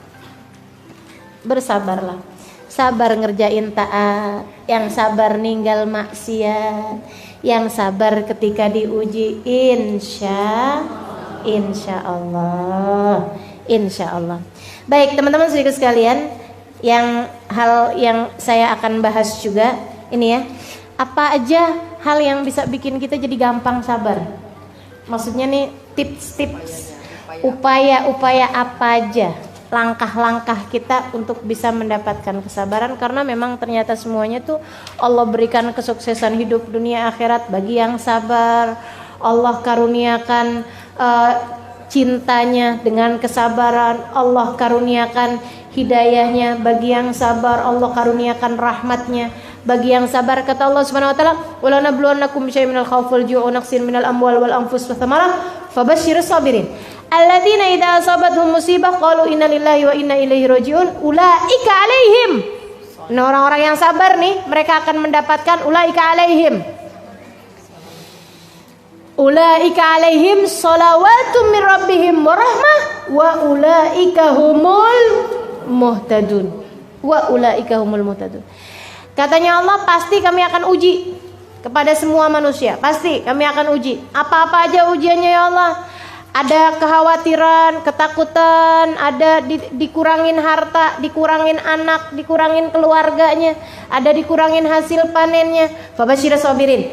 Sabar ngerjain taat, yang sabar ninggal maksiat, yang sabar ketika diuji, insya Allah. Baik teman-teman saudara sekalian, hal yang saya akan bahas juga ini ya, apa aja hal yang bisa bikin kita jadi gampang sabar. Maksudnya nih tips-tips, upaya-upaya apa aja, langkah-langkah kita untuk bisa mendapatkan kesabaran. Karena memang ternyata semuanya tuh Allah berikan kesuksesan hidup dunia akhirat bagi yang sabar. Allah karuniakan cintanya dengan kesabaran. Allah karuniakan hidayahnya bagi yang sabar. Allah karuniakan rahmatnya bagi yang sabar. Kata Allah Subhanahu wa taala, "Wala nabluwannakum bisyai'in minal khawfi wal ju'i wa naqsin minal amwali wal anfus wath thamarat fabashshiris sabirin alladzina idza asabathum musibah qalu inna lillahi wa inna ilaihi raji'un ulaika alaihim." Nah, orang-orang yang sabar nih, mereka akan mendapatkan ulaika alaihim salawatum min rabbihim wa rahmah wa ulaika humul muhtadun. Katanya Allah, pasti kami akan uji kepada semua manusia. Pasti kami akan uji. Apa-apa aja ujiannya ya Allah. Ada kekhawatiran, ketakutan, ada dikurangin harta, dikurangin anak, dikurangin keluarganya, ada dikurangin hasil panennya. Fabashshirus sabirin.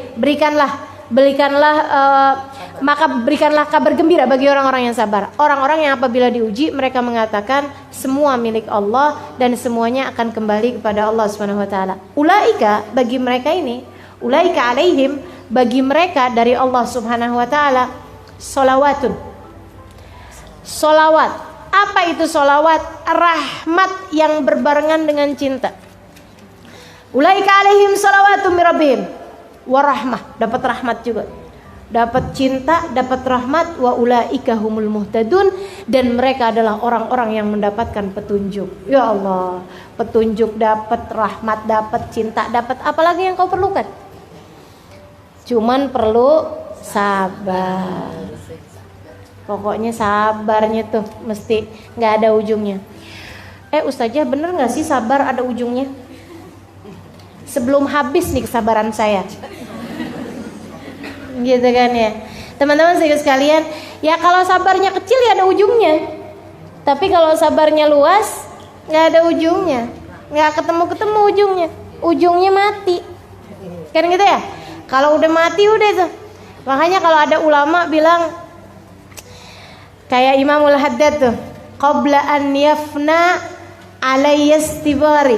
Maka berikanlah kabar gembira bagi orang-orang yang sabar. Orang-orang yang apabila diuji mereka mengatakan semua milik Allah dan semuanya akan kembali kepada Allah Subhanahu wa taala. Ulaika, bagi mereka ini, ulaika alaihim, bagi mereka dari Allah Subhanahu wa taala solawat. Apa itu solawat? Rahmat yang berbarengan dengan cinta. Ulaika alaihim salawatum min rabbihim warahmah, dapat rahmat juga, dapat cinta, dapat rahmat. Wa ulaika humul muhtadun, dan mereka adalah orang-orang yang mendapatkan petunjuk. Ya Allah, petunjuk dapat, rahmat dapat, cinta dapat, apalagi yang kau perlukan? Cuman perlu sabar. Pokoknya sabarnya tuh mesti nggak ada ujungnya. Ustazah, bener nggak sih sabar ada ujungnya? Sebelum habis nih kesabaran saya, gitu kan ya, teman-teman sekalian. Ya kalau sabarnya kecil ya ada ujungnya, tapi kalau sabarnya luas nggak ada ujungnya, nggak ketemu ujungnya. Ujungnya mati, kan gitu ya. Kalau udah mati udah tuh. Makanya kalau ada ulama bilang kayak Imamul Haddad tuh, qabla an yafna alayyastibari,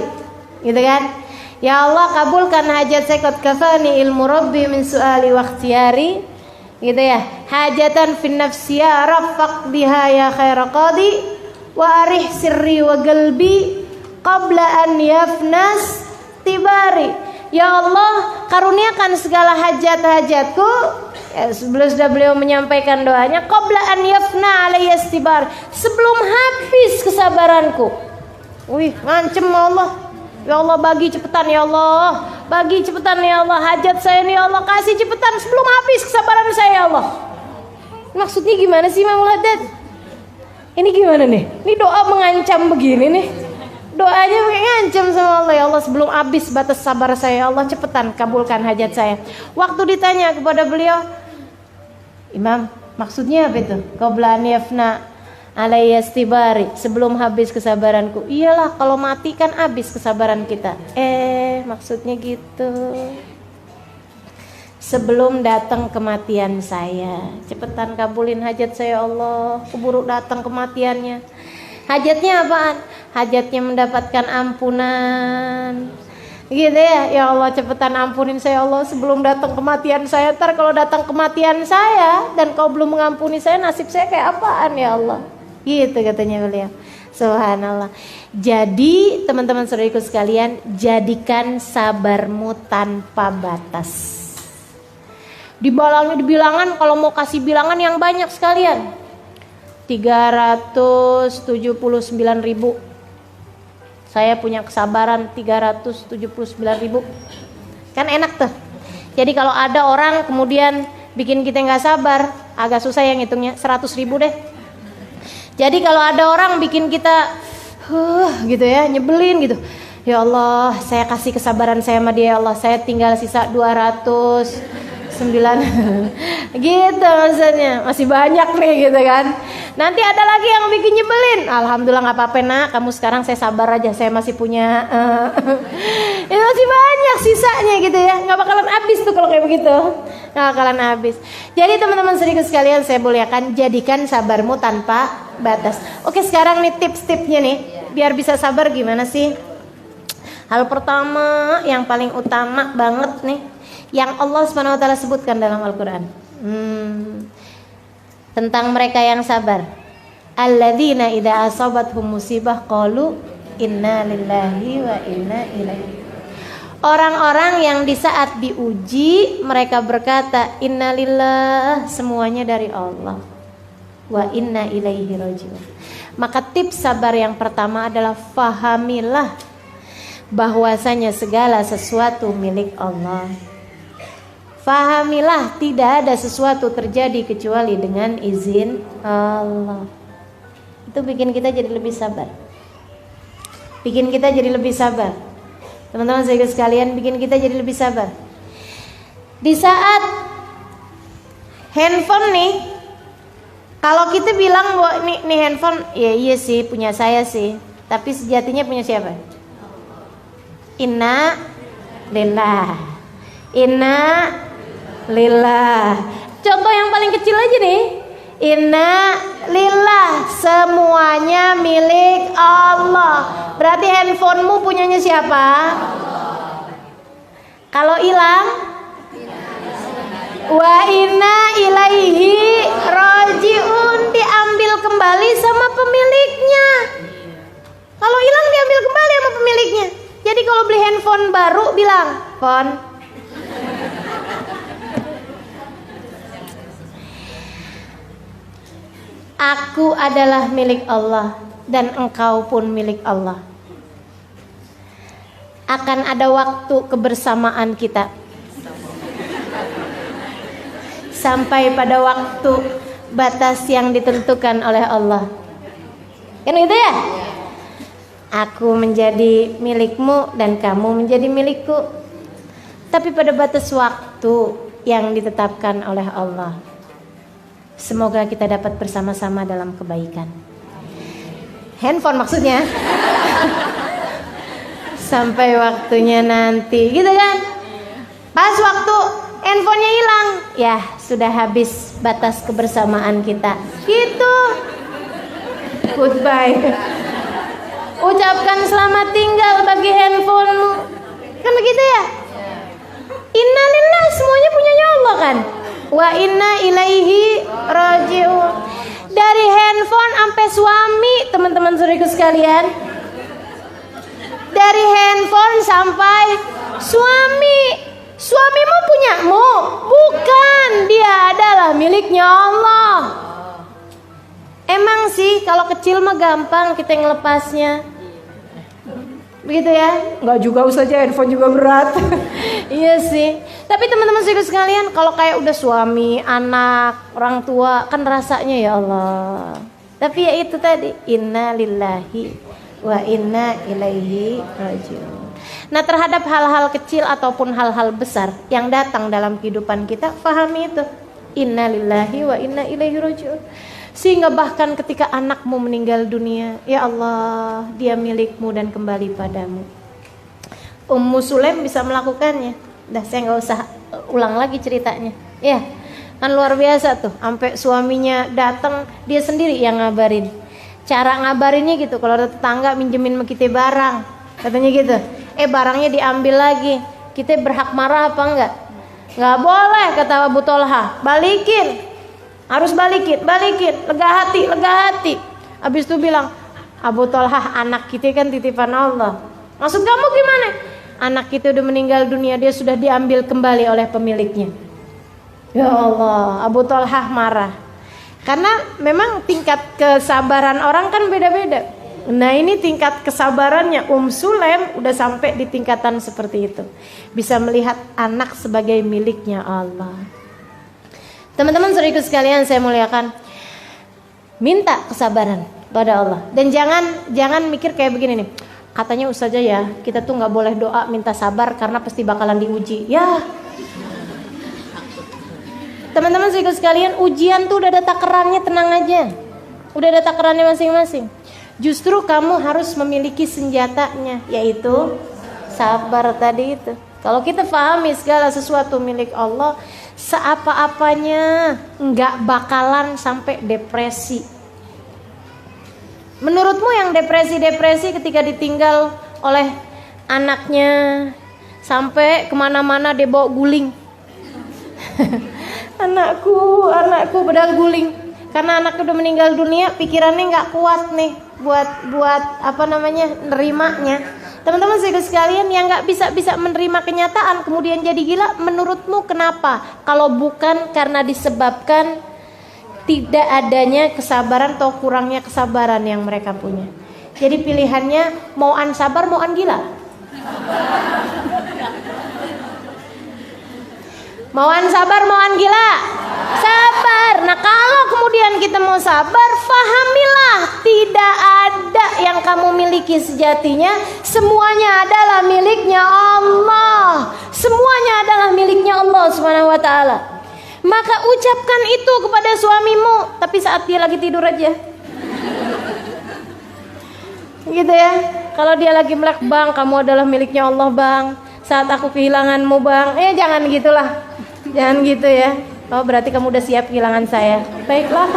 gitu kan. Ya Allah, kabulkan hajat saya, qad kafani ilmu rabbi min su'ali wa ikhtiyari, gitu ya. Hajatan fin nafsi ya raffaq biha ya khaira qadi wa arih sirri wa qalbi qabla an yafnas tibari. Ya Allah, karuniakan segala hajat-hajatku. Ya, sudah beliau menyampaikan doanya, qabla an yafna alayya istibar, sebelum habis kesabaranku. Wih, ngancem Allah. Ya Allah, bagi cepetan ya Allah, bagi cepetan ya Allah, hajat saya nih ya Allah, kasih cepetan sebelum habis kesabaran saya ya Allah. Maksudnya gimana sih Imam Haddad? Ini gimana nih? Ini doa mengancam begini nih. Doanya mengancam sama Allah, ya Allah sebelum habis batas sabar saya ya Allah, cepetan kabulkan hajat saya. Waktu ditanya kepada beliau, Imam, maksudnya apa itu? Qabla an yafna alayya istibari, sebelum habis kesabaranku. Iyalah, kalau mati kan habis kesabaran kita. Maksudnya gitu. Sebelum datang kematian saya, cepetan kabulin hajat saya Allah. Keburu datang kematiannya. Hajatnya apaan? Hajatnya mendapatkan ampunan. Gitu ya Allah, cepetan ampunin saya Allah sebelum datang kematian saya. Ntar kalau datang kematian saya dan kau belum mengampuni saya, nasib saya kayak apaan ya Allah? Gitu katanya beliau. Subhanallah. Jadi teman-teman saudariku sekalian, jadikan sabarmu tanpa batas. Dibilangan, kalau mau kasih bilangan yang banyak sekalian, 379.000. Saya punya kesabaran 379.000. Kan enak tuh. Jadi kalau ada orang kemudian bikin kita nggak sabar, agak susah yang ngitungnya, 100.000 deh. Jadi kalau ada orang bikin kita gitu ya, nyebelin gitu, ya Allah, saya kasih kesabaran saya sama dia, ya Allah, saya tinggal sisa 209 gitu maksudnya, masih banyak nih gitu kan. Nanti ada lagi yang bikin nyebelin, alhamdulillah nggak apa-apa nak, kamu sekarang saya sabar aja, saya masih punya itu masih banyak sisanya gitu ya, nggak bakalan habis tuh kalau kayak begitu, nggak bakalan habis. Jadi teman-teman saudariku sekalian, saya muliakan, jadikan sabarmu tanpa batas. Oke, sekarang nih tips-tipsnya nih biar bisa sabar gimana sih? Hal pertama yang paling utama banget nih yang Allah Subhanahu wa taala sebutkan dalam Al-Qur'an. Tentang mereka yang sabar. Alladzina idza asabathum musibah qalu inna lillahi wa inna ilaihi. Orang-orang yang di saat diuji mereka berkata innalillah, semuanya dari Allah, wa inna ilaihi rajiun. Maka tips sabar yang pertama adalah fahamilah bahwasanya segala sesuatu milik Allah. Fahamilah tidak ada sesuatu terjadi kecuali dengan izin Allah. Itu bikin kita jadi lebih sabar. Bikin kita jadi lebih sabar. Teman-teman saya sekalian, bikin kita jadi lebih sabar. Di saat handphone nih, kalau kita bilang bahwa ini handphone, ya iya sih punya saya sih, tapi sejatinya punya siapa? Inna lillah. Contoh yang paling kecil aja nih, inna lillah, semuanya milik Allah. Berarti handphonemu punyanya siapa? Kalau hilang, wa inna ilaihi rajiun, diambil kembali sama pemiliknya. Kalau hilang diambil kembali sama pemiliknya. Jadi kalau beli handphone baru bilang, "Phone, aku adalah milik Allah dan engkau pun milik Allah. Akan ada waktu kebersamaan kita sampai pada waktu batas yang ditentukan oleh Allah." Kan gitu ya? Aku menjadi milikmu dan kamu menjadi milikku. Tapi pada batas waktu yang ditetapkan oleh Allah. Semoga kita dapat bersama-sama dalam kebaikan. Handphone maksudnya. Sampai waktunya nanti, gitu kan? Pas waktu handphonenya hilang, ya sudah habis batas kebersamaan kita. Gitu. Goodbye. Ucapkan selamat tinggal bagi handphonemu. Kan begitu ya? Innalillah, semuanya punyanya Allah kan? Wa inna ilaihi rajiun. Dari handphone sampai suami, teman-teman saudariku sekalian. Dari handphone sampai suami. Suamimu punyamu? Bukan, dia adalah miliknya Allah. Emang sih kalau kecil mah gampang kita ngelepasnya. Begitu ya? Enggak juga usah aja, handphone juga berat. Iya sih. Tapi teman-teman sekalian, kalau kayak udah suami, anak, orang tua, kan rasanya ya Allah. Tapi ya itu tadi, inna lillahi wa inna ilaihi rajiun. Nah, terhadap hal-hal kecil ataupun hal-hal besar yang datang dalam kehidupan kita, pahami itu. Inna lillahi wa inna ilaihi rajiun. Sehingga bahkan ketika anakmu meninggal dunia, ya Allah, dia milikmu dan kembali padamu. Ummu Sulaim bisa melakukannya. Dah, saya nggak usah ulang lagi ceritanya. Ya, kan luar biasa tuh. Sampai suaminya datang, dia sendiri yang ngabarin. Cara ngabarinnya gitu, kalau ada tetangga minjemin sama kita barang, katanya gitu. Barangnya diambil lagi. Kita berhak marah apa enggak? Nggak boleh, kata Abu Tolha. Balikin, harus balikin. Lega hati. Habis itu bilang, Abu Tolha, anak kita kan titipan Allah. Maksud kamu gimana? Anak kita udah meninggal dunia, dia sudah diambil kembali oleh pemiliknya. Ya Allah, Abu Tolha marah. Karena memang tingkat kesabaran orang kan beda-beda. Nah, ini tingkat kesabarannya Sulaim udah sampai di tingkatan seperti itu. Bisa melihat anak sebagai miliknya Allah. Teman-teman saudaraku sekalian saya muliakan, minta kesabaran pada Allah. Dan jangan mikir kayak begini nih. Katanya ustazah ya, kita tuh nggak boleh doa minta sabar karena pasti bakalan diuji. Ya, teman-teman saudaraku sekalian, ujian tuh udah ada takarannya, tenang aja. Udah ada takarannya masing-masing. Justru kamu harus memiliki senjatanya, yaitu sabar tadi itu. Kalau kita pahami segala sesuatu milik Allah, seapa-apanya nggak bakalan sampai depresi. Menurutmu yang depresi ketika ditinggal oleh anaknya, sampai kemana-mana dia bawa guling. anakku padahal guling. Karena anaknya udah meninggal dunia, pikirannya nggak kuat nih buat nerimanya. Teman-teman sekalian yang nggak bisa menerima kenyataan kemudian jadi gila, menurutmu kenapa? Kalau bukan karena disebabkan tidak adanya kesabaran atau kurangnya kesabaran yang mereka punya. Jadi pilihannya mau an sabar, mau an gila. Mau an sabar, mau an gila. Sabar. Nah, kalau kemudian kita mau sabar, fahamilah tidak ada yang kamu miliki sejatinya. Semuanya adalah miliknya Allah. Semuanya adalah miliknya Allah Subhanahu wa taala. Maka ucapkan itu kepada suamimu, tapi saat dia lagi tidur aja. Gitu ya. Kalau dia lagi melek, "Bang, kamu adalah miliknya Allah, Bang. Saat aku kehilanganmu, Bang." Jangan gitulah. Jangan gitu ya. Oh, berarti kamu udah siap kehilangan saya. Baiklah.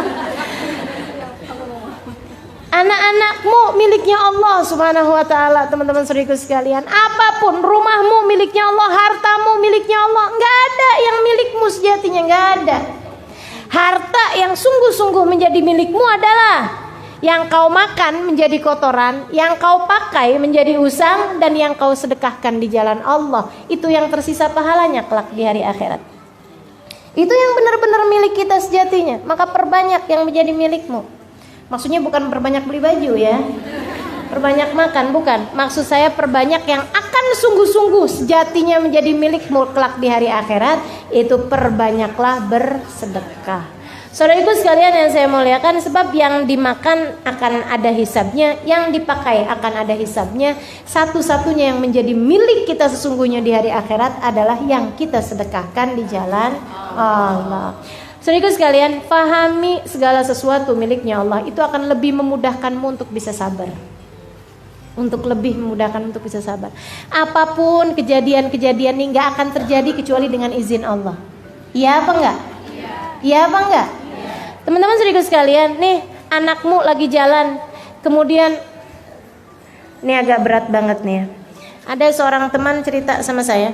Anak-anakmu miliknya Allah Subhanahu wa taala, teman-teman saudaraku sekalian. Apapun, rumahmu miliknya Allah, hartamu miliknya Allah. Enggak ada yang milikmu sejatinya, enggak ada. Harta yang sungguh-sungguh menjadi milikmu adalah yang kau makan menjadi kotoran, yang kau pakai menjadi usang, dan yang kau sedekahkan di jalan Allah. Itu yang tersisa pahalanya kelak di hari akhirat. Itu yang benar-benar milik kita sejatinya. Maka perbanyak yang menjadi milikmu. Maksudnya bukan perbanyak beli baju ya, perbanyak makan, bukan. Maksud saya perbanyak yang akan sungguh-sungguh sejatinya menjadi milikmu kelak di hari akhirat. Itu perbanyaklah bersedekah. Saudaraku sekalian yang saya muliakan, sebab yang dimakan akan ada hisabnya, yang dipakai akan ada hisabnya. Satu-satunya yang menjadi milik kita sesungguhnya di hari akhirat adalah yang kita sedekahkan di jalan Allah. Saudaraku sekalian, pahami segala sesuatu miliknya Allah, itu akan lebih memudahkanmu untuk bisa sabar. Untuk lebih memudahkan untuk bisa sabar. Apapun kejadian-kejadian ini gak akan terjadi kecuali dengan izin Allah. Iya apa enggak? Iya apa enggak? Teman-teman saudaraku sekalian, nih anakmu lagi jalan, kemudian ini agak berat banget nih ya. Ada seorang teman cerita sama saya,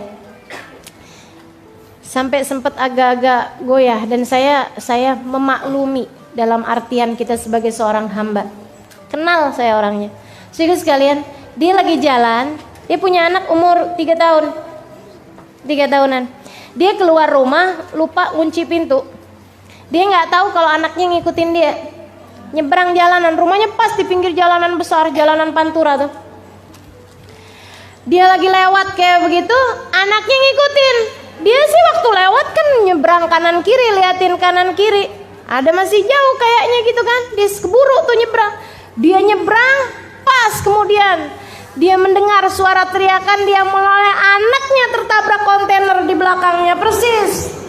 sampai sempat agak-agak goyah, dan saya memaklumi dalam artian kita sebagai seorang hamba. Kenal saya orangnya. Saudaraku sekalian, dia lagi jalan, dia punya anak umur 3 tahun, 3 tahunan. Dia keluar rumah lupa kunci pintu. Dia nggak tahu kalau anaknya ngikutin dia. Nyebrang jalanan, rumahnya pas di pinggir jalanan besar, jalanan Pantura tuh. Dia lagi lewat kayak begitu, anaknya ngikutin. Dia sih waktu lewat kan nyebrang kanan kiri, liatin kanan kiri. Ada masih jauh kayaknya gitu kan. Dia keburu tuh nyebrang. Dia nyebrang, pas kemudian dia mendengar suara teriakan, dia mulai anaknya tertabrak kontainer di belakangnya persis.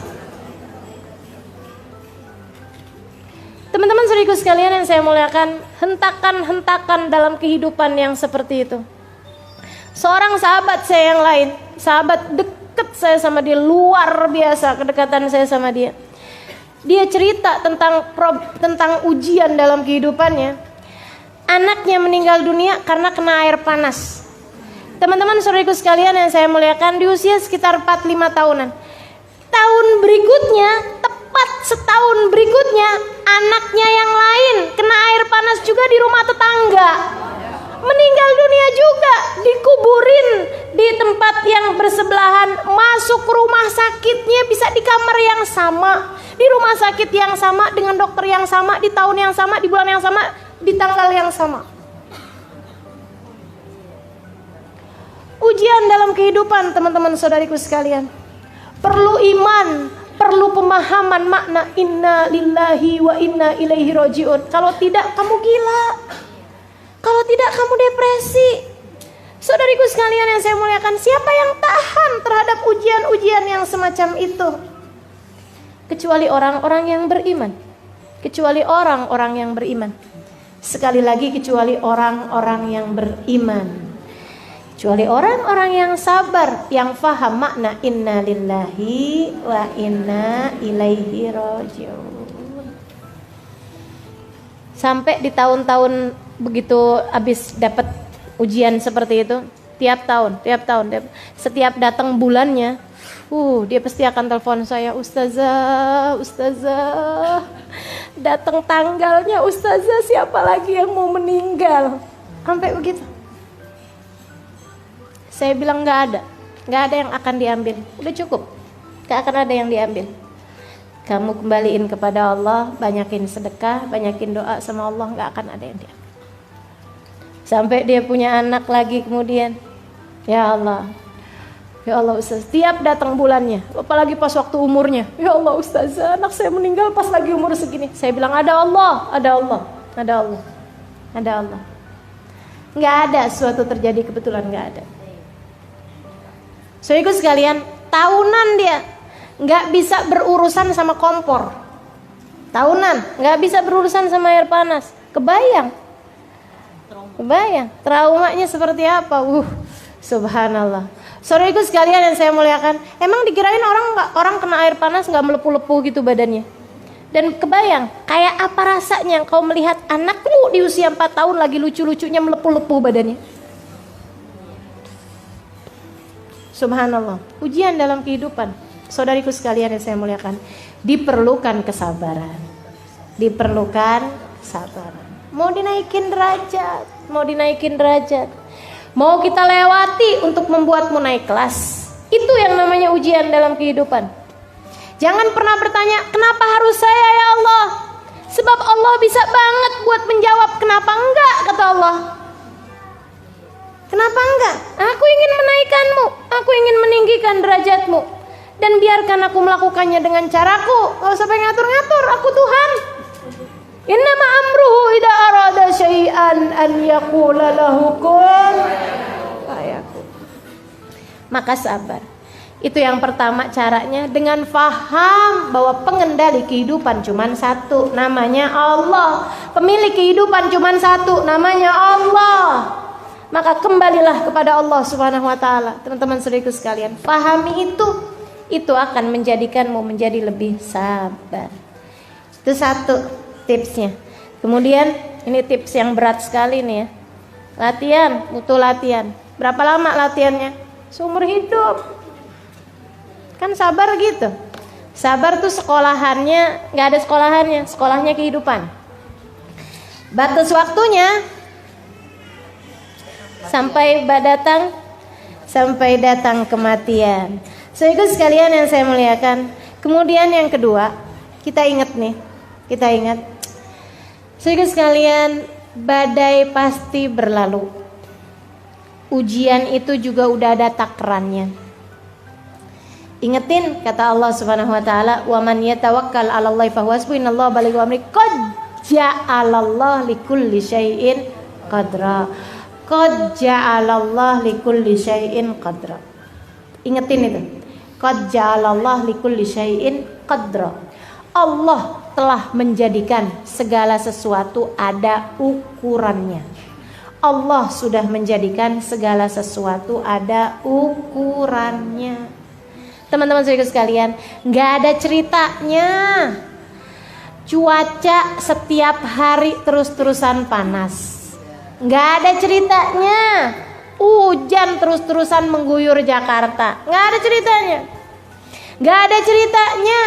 Teman-teman saudaraku sekalian yang saya muliakan, hentakan-hentakan dalam kehidupan yang seperti itu. Seorang sahabat saya yang lain, sahabat deket saya sama dia, luar biasa kedekatan saya sama dia. Dia cerita tentang ujian dalam kehidupannya. Anaknya meninggal dunia karena kena air panas. Teman-teman saudaraku sekalian yang saya muliakan, di usia sekitar 4-5 tahunan. Tahun berikutnya, tepat setahun berikutnya, anaknya yang lain kena air panas juga di rumah tetangga. Meninggal dunia juga, dikuburin di tempat yang bersebelahan, masuk rumah sakitnya bisa di kamar yang sama, di rumah sakit yang sama, dengan dokter yang sama, di tahun yang sama, di bulan yang sama, di tanggal yang sama. Ujian dalam kehidupan, teman-teman saudariku sekalian, perlu iman, perlu pemahaman makna inna lillahi wa inna ilaihi rajiun. Kalau tidak kamu gila, kalau tidak kamu depresi. Saudariku sekalian yang saya muliakan, siapa yang tahan terhadap ujian-ujian yang semacam itu? Kecuali orang-orang yang beriman. Kecuali orang-orang yang beriman. Sekali lagi, kecuali orang-orang yang beriman. Kecuali orang-orang yang sabar, yang faham makna inna lillahi wa inna ilaihi rajiun. Sampai di tahun-tahun begitu habis dapat ujian seperti itu, tiap tahun, setiap datang bulannya, dia pasti akan telepon saya, ustazah, datang tanggalnya, ustazah, siapa lagi yang mau meninggal, sampai begitu. Saya bilang nggak ada yang akan diambil, udah cukup, nggak akan ada yang diambil. Kamu kembaliin kepada Allah, banyakin sedekah, banyakin doa sama Allah, nggak akan ada yang diambil. Sampai dia punya anak lagi kemudian, ya Allah Ustaz, tiap datang bulannya, apalagi pas waktu umurnya, ya Allah Ustazah, anak saya meninggal pas lagi umur segini. Saya bilang ada Allah. Nggak ada suatu terjadi kebetulan, nggak ada. Saudaraku sekalian, tahunan dia nggak bisa berurusan sama kompor, tahunan nggak bisa berurusan sama air panas. Kebayang traumanya seperti apa? Subhanallah. Saudaraku sekalian yang saya muliakan, emang dikirain orang kena air panas nggak melepuh-lepuh gitu badannya? Dan kebayang kayak apa rasanya kau melihat anakmu di usia 4 tahun lagi lucu-lucunya melepuh-lepuh badannya? Subhanallah. Ujian dalam kehidupan, saudariku sekalian yang saya muliakan, diperlukan kesabaran. Mau dinaikin derajat, mau kita lewati untuk membuatmu naik kelas. Itu yang namanya ujian dalam kehidupan. Jangan pernah bertanya, kenapa harus saya ya Allah? Sebab Allah bisa banget buat menjawab kenapa enggak, kata Allah. Kenapa enggak? Aku ingin menaikkanmu, aku ingin meninggikan derajatmu, dan biarkan aku melakukannya dengan caraku. Gak usah pengen ngatur-ngatur, aku Tuhan. Innama amruhu idza arada syai'an an yaqula lahu kun fayakun. Maka sabar. Itu yang pertama caranya, dengan faham bahwa pengendali kehidupan cuma satu, namanya Allah. Pemilik kehidupan cuma satu, namanya Allah. Maka kembalilah kepada Allah Subhanahu wa taala. Teman-teman saudaraku sekalian, pahami itu akan menjadikanmu menjadi lebih sabar. Itu satu tipsnya. Kemudian ini tips yang berat sekali nih ya. Latihan, butuh latihan. Berapa lama latihannya? Seumur hidup. Kan sabar gitu. Sabar tuh sekolahannya nggak ada sekolahannya, sekolahnya kehidupan. Batas waktunya sampai datang kematian. Saudara sekalian yang saya muliakan. Kemudian yang kedua, kita ingat. Saudara sekalian, badai pasti berlalu. Ujian itu juga udah ada takarannya. Ingetin kata Allah Subhanahu wa taala, "Wa man yatawakkal 'alallahi fahuwa hasbuh, innallaha balighu amri, qad ja'alallahu likulli syai'in qadra." Qad ja'alallahu likulli syai'in qadra. Ingetin itu. Qad ja'alallahu likulli syai'in qadra. Allah telah menjadikan segala sesuatu ada ukurannya. Allah sudah menjadikan segala sesuatu ada ukurannya. Teman-teman saudara sekalian, nggak ada ceritanya cuaca setiap hari terus-terusan panas. Nggak ada ceritanya hujan terus-terusan mengguyur Jakarta. Nggak ada ceritanya. Nggak ada ceritanya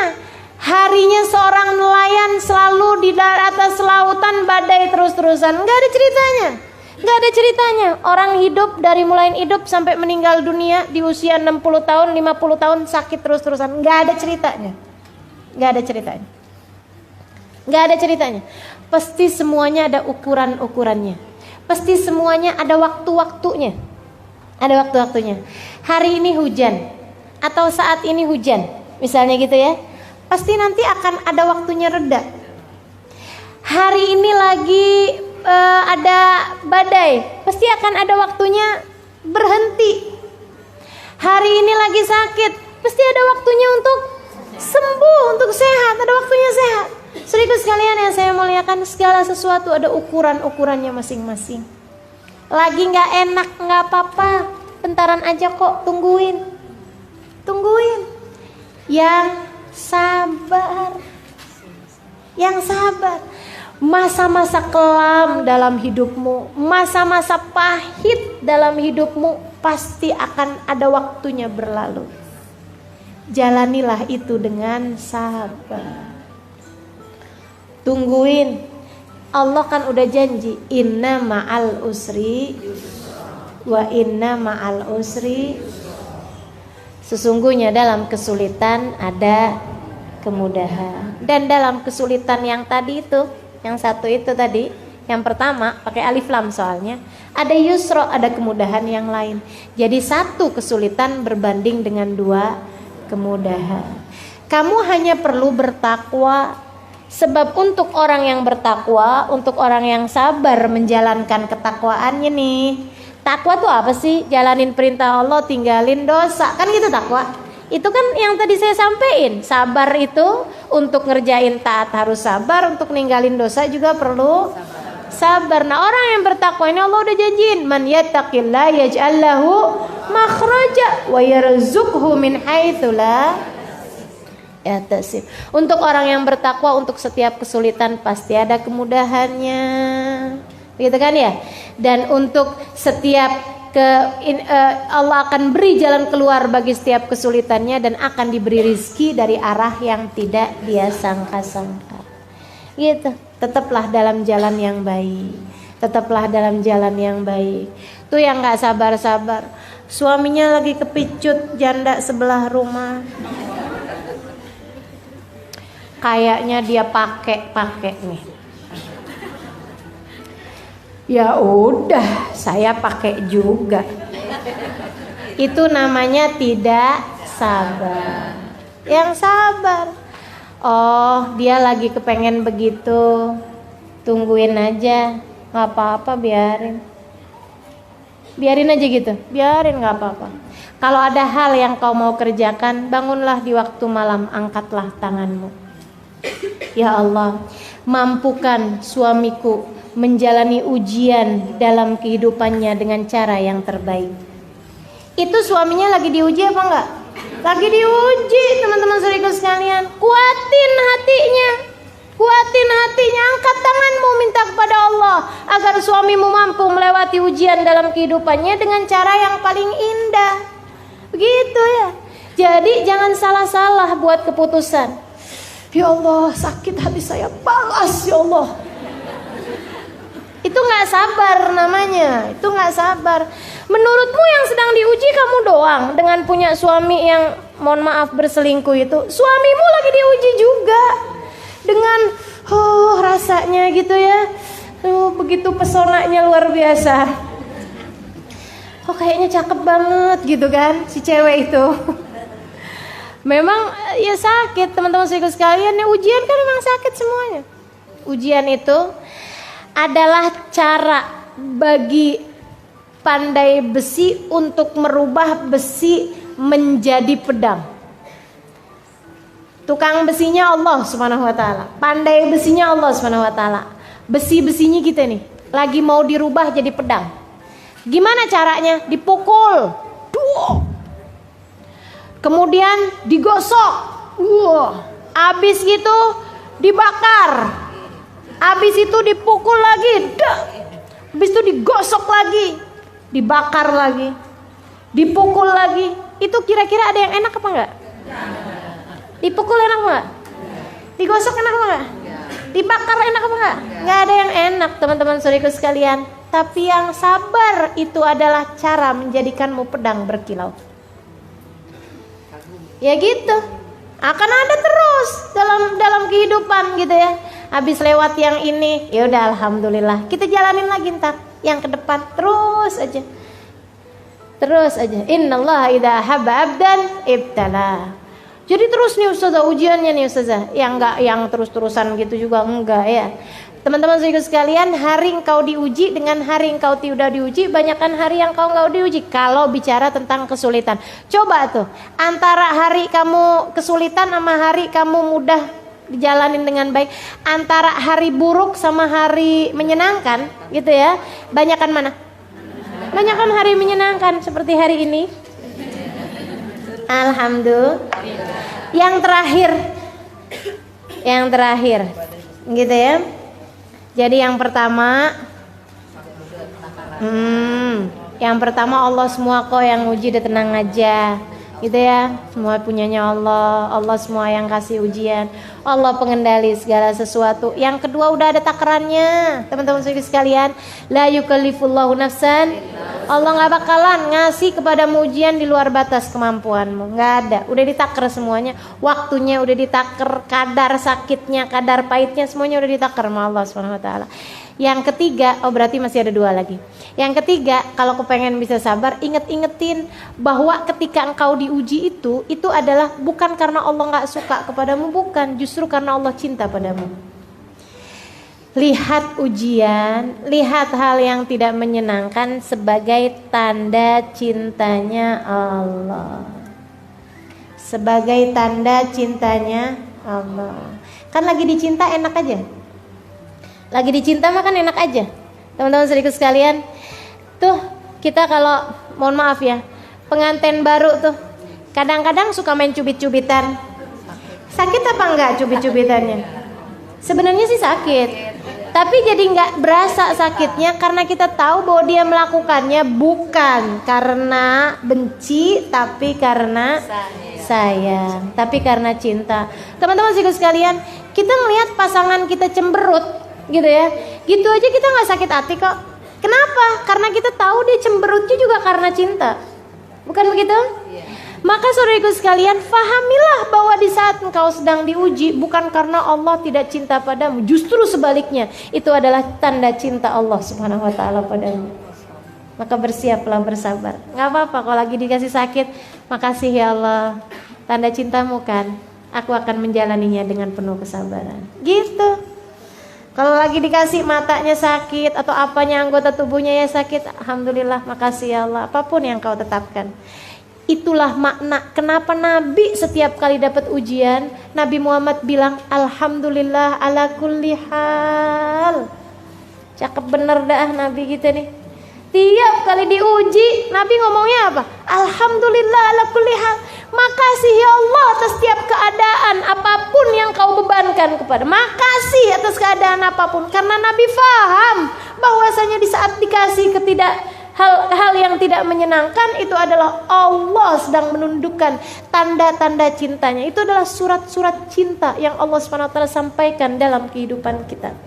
harinya seorang nelayan selalu di atas lautan badai terus-terusan. Nggak ada ceritanya. Nggak ada ceritanya orang hidup dari mulai hidup sampai meninggal dunia di usia 60 tahun, 50 tahun sakit terus-terusan. Nggak ada ceritanya. Nggak ada ceritanya. Nggak ada ceritanya. Pasti semuanya ada ukuran-ukurannya. Pasti semuanya ada waktu-waktunya. Ada waktu-waktunya. Hari ini hujan atau saat ini hujan, misalnya gitu ya. Pasti nanti akan ada waktunya reda. Hari ini lagi ada badai, pasti akan ada waktunya berhenti. Hari ini lagi sakit, pasti ada waktunya untuk sembuh, untuk sehat, ada waktunya sehat. Saudara sekalian yang saya muliakan, segala sesuatu ada ukuran-ukurannya masing-masing. Lagi nggak enak, nggak apa-apa, bentaran aja kok, tungguin. Yang sabar. Masa-masa kelam dalam hidupmu, masa-masa pahit dalam hidupmu pasti akan ada waktunya berlalu. Jalanilah itu dengan sabar. Tungguin. Allah kan udah janji, inna ma'al usri wa inna ma'al usri. Sesungguhnya dalam kesulitan ada kemudahan. Dan dalam kesulitan yang tadi itu, yang satu itu tadi, yang pertama pakai alif lam soalnya, ada yusro, ada kemudahan yang lain. Jadi satu kesulitan berbanding dengan dua kemudahan. Kamu hanya perlu bertakwa. Sebab untuk orang yang bertakwa, untuk orang yang sabar menjalankan ketakwaannya nih. Takwa tuh apa sih? Jalanin perintah Allah, tinggalin dosa. Kan gitu takwa. Itu kan yang tadi saya sampaikan. Sabar itu untuk ngerjain taat harus sabar, untuk ninggalin dosa juga perlu sabar. Nah, orang yang bertakwa ini Allah udah janjiin, man yattaqillah yaj'al lahu makhraja wa yarzuqhu min haitsu la yahtasib. Untuk orang yang bertakwa, untuk setiap kesulitan pasti ada kemudahannya. Begitu kan ya? Dan untuk setiap Allah akan beri jalan keluar bagi setiap kesulitannya, dan akan diberi rizki dari arah yang tidak dia sangka-sangka. Gitu. Tetaplah dalam jalan yang baik. Tetaplah dalam jalan yang baik. Tuh yang gak sabar-sabar, suaminya lagi kepicut janda sebelah rumah. Kayaknya dia pakai nih. Ya udah, saya pakai juga. Itu namanya tidak sabar. Yang sabar, oh dia lagi kepengen begitu, tungguin aja, nggak apa-apa, biarin aja gitu, biarin, nggak apa-apa. Kalau ada hal yang kau mau kerjakan, bangunlah di waktu malam, angkatlah tanganmu. Ya Allah, mampukan suamiku menjalani ujian dalam kehidupannya dengan cara yang terbaik. Itu suaminya lagi diuji apa enggak? Lagi diuji, teman-teman saudara sekalian. Kuatin hatinya, angkat tanganmu, minta kepada Allah agar suamimu mampu melewati ujian dalam kehidupannya dengan cara yang paling indah. Begitu ya. Jadi jangan salah-salah buat keputusan. Ya Allah, sakit hati saya, balas ya Allah. Itu gak sabar namanya. Itu gak sabar. Menurutmu yang sedang diuji kamu doang dengan punya suami yang mohon maaf berselingkuh itu. Suamimu lagi diuji juga dengan rasanya gitu ya. Begitu pesonanya luar biasa. Kayaknya cakep banget gitu kan si cewek itu. Memang ya sakit, teman-teman saudara sekalian. Ya, ujian kan memang sakit semuanya. Ujian itu adalah cara bagi pandai besi untuk merubah besi menjadi pedang. Tukang besinya Allah Subhanahu wa taala. Pandai besinya Allah Subhanahu wa taala. Besi-besinya kita nih lagi mau dirubah jadi pedang. Gimana caranya? Dipukul. Duh. Kemudian digosok. Habis gitu dibakar. Habis itu dipukul lagi. Habis itu digosok lagi. Dibakar lagi. Dipukul lagi. Itu kira-kira ada yang enak apa enggak? Dipukul enak enggak? Digosok enak enggak? Dibakar enak apa enggak? Enggak ada yang enak, teman-teman saudaraku sekalian. Tapi yang sabar itu adalah cara menjadikanmu pedang berkilau. Ya gitu. Akan ada terus dalam kehidupan gitu ya. Habis lewat yang ini, ya udah alhamdulillah. Kita jalanin lagi ntar yang ke depan terus aja. Terus aja. Innallaha idza habba abdan ibtala. Jadi terus nih ustazah ujiannya nih ustazah. Yang terus-terusan gitu juga enggak ya. Teman-teman saudara sekalian, hari engkau diuji dengan hari engkau tidak diuji, banyakkan hari yang kau enggak diuji. Kalau bicara tentang kesulitan, coba tuh antara hari kamu kesulitan sama hari kamu mudah dijalanin dengan baik, antara hari buruk sama hari menyenangkan gitu ya, banyakkan mana? Banyakkan hari menyenangkan seperti hari ini. Alhamdulillah. Yang terakhir gitu ya. Jadi yang pertama Allah semua kok yang uji, udah tenang aja gitu ya. Semua punyanya Allah. Allah semua yang kasih ujian. Allah pengendali segala sesuatu. Yang kedua udah ada takarannya, teman-teman sekalian. La yukallifullahu nafsan. Allah gak bakalan ngasih kepadamu ujian di luar batas kemampuanmu. Gak ada, udah ditakar semuanya. Waktunya udah ditakar, kadar sakitnya, kadar pahitnya, semuanya udah ditakar sama Allah SWT. Yang ketiga, berarti masih ada dua lagi. Yang ketiga, kalau aku pengen bisa sabar, ingetin bahwa ketika engkau diuji itu adalah bukan karena Allah gak suka kepadamu, bukan, justru karena Allah cinta padamu. Lihat ujian, lihat hal yang tidak menyenangkan sebagai tanda cintanya Allah. Sebagai tanda cintanya Allah. Kan lagi dicinta enak aja. Lagi dicinta mah kan enak aja. Teman-teman saudaraku sekalian, tuh kita kalau mohon maaf ya, pengantin baru tuh kadang-kadang suka main cubit-cubitan. Sakit apa enggak cubit-cubitannya? Sebenarnya sih sakit. Tapi jadi nggak berasa sakitnya karena kita tahu bahwa dia melakukannya bukan karena benci, tapi karena sayang, tapi karena cinta. Teman-teman sekalian, kita melihat pasangan kita cemberut, gitu ya, gitu aja kita nggak sakit hati kok. Kenapa? Karena kita tahu dia cemberutnya juga karena cinta, bukan begitu? Maka saudaraku sekalian, fahamilah bahwa di saat engkau sedang diuji bukan karena Allah tidak cinta padamu, justru sebaliknya, itu adalah tanda cinta Allah Subhanahu wa taala padamu. Maka bersiaplah bersabar. Enggak apa-apa kalau lagi dikasih sakit, makasih ya Allah, tanda cintamu kan, aku akan menjalaninya dengan penuh kesabaran. Gitu. Kalau lagi dikasih matanya sakit atau apanya anggota tubuhnya ya sakit, alhamdulillah, makasih ya Allah, apapun yang kau tetapkan. Itulah makna kenapa Nabi setiap kali dapat ujian, Nabi Muhammad bilang alhamdulillah ala kulli hal. Cakep bener dah Nabi kita nih. Tiap kali diuji, Nabi ngomongnya apa? Alhamdulillah ala kulli hal. Makasih ya Allah atas setiap keadaan apapun yang kau bebankan kepada. Makasih atas keadaan apapun, karena Nabi faham bahwasanya di saat dikasih hal yang tidak menyenangkan, itu adalah Allah sedang menundukkan tanda-tanda cintanya. Itu adalah surat-surat cinta yang Allah SWT sampaikan dalam kehidupan kita.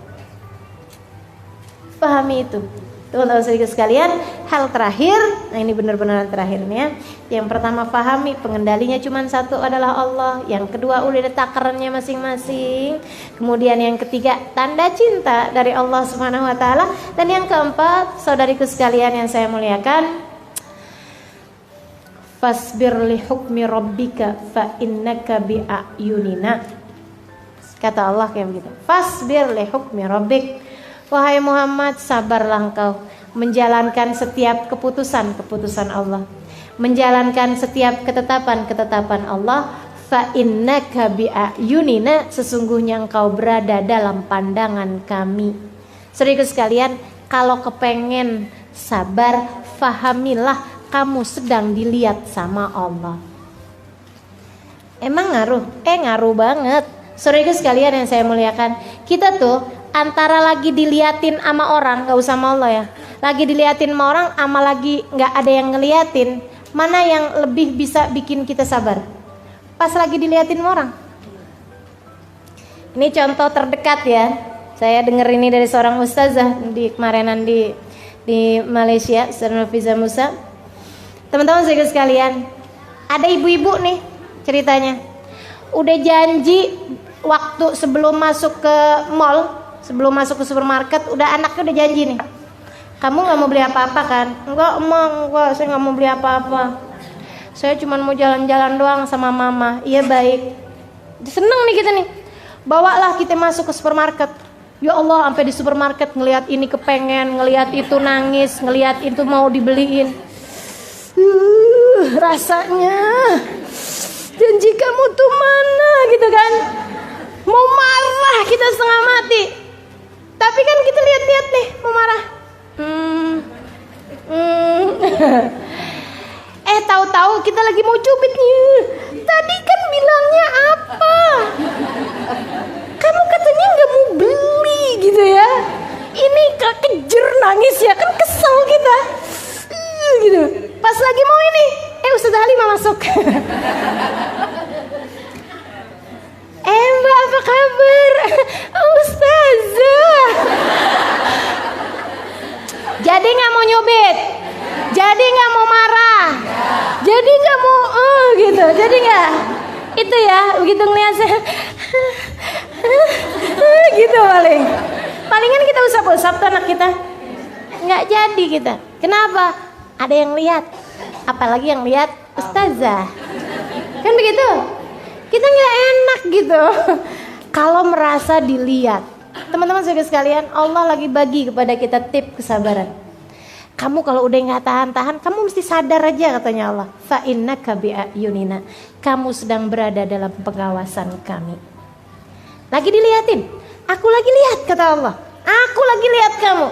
Pahami itu, teman-teman sekalian. Hal terakhir, nah ini benar-benar terakhirnya. Yang pertama, pahami pengendalinya cuma satu adalah Allah. Yang kedua, udah ada takarannya masing-masing. Kemudian yang ketiga, tanda cinta dari Allah Subhanahu wa taala. Dan yang keempat, saudariku sekalian yang saya muliakan, fasbir li hukmi rabbika fa innaka bi ayunina. Kata Allah kayak begitu. Fasbir li hukmi rabbik. Wahai Muhammad, sabarlah engkau menjalankan setiap keputusan Allah, menjalankan setiap ketetapan Allah. fa innaka bi'ayunina, sesungguhnya engkau berada dalam pandangan kami. Saudaraku sekalian, kalau kepengen sabar, fahamilah kamu sedang dilihat sama Allah. Emang ngaruh? Ngaruh banget. Saudaraku sekalian yang saya muliakan, kita tuh antara lagi diliatin sama orang, gak usah sama Allah ya, lagi diliatin sama orang sama lagi gak ada yang ngeliatin, mana yang lebih bisa bikin kita sabar? Pas lagi diliatin sama orang. Ini contoh terdekat ya, saya dengar ini dari seorang ustazah di kemarinan di Malaysia, Ustazah Nurfiza Musa. Teman-teman sekalian, ada ibu-ibu nih ceritanya, udah janji waktu sebelum masuk ke mall, sebelum masuk ke supermarket, anaknya udah janji nih, kamu nggak mau beli apa-apa kan? Enggak, saya nggak mau beli apa-apa, saya cuma mau jalan-jalan doang sama mama. Iya baik, seneng nih kita nih, bawalah kita masuk ke supermarket. Ya Allah, sampai di supermarket ngelihat ini kepengen, ngelihat itu nangis, ngelihat itu mau dibeliin. Rasanya janji kamu tuh mana gitu kan, mau marah kita setengah mati, tapi kan kita lihat-lihat nih mau marah. Tahu-tahu kita lagi mau cubit nih, tadi kan bilangnya apa, kamu katanya nggak mau beli gitu ya, ini kejer nangis ya kan, kesel kita gitu. Pas lagi mau ini, Ustazah Halimah masuk. Mbak apa kabar? Ustazah, jadi nggak mau nyubit, jadi nggak mau marah, jadi nggak mau gitu, jadi nggak itu ya, begitu ngeliat saya gitu palingan kita usap-usap tuh anak kita, nggak jadi kita. Kenapa? Ada yang lihat, apalagi yang lihat ustazah, kan begitu. Kita nggak enak gitu kalau merasa dilihat. Teman-teman sekalian, Allah lagi bagi kepada kita tip kesabaran. Kamu kalau udah nggak tahan-tahan, kamu mesti sadar aja katanya Allah. Fa innaka bi'ayunina, kamu sedang berada dalam pengawasan kami. Lagi dilihatin, aku lagi lihat kata Allah. Aku lagi lihat kamu.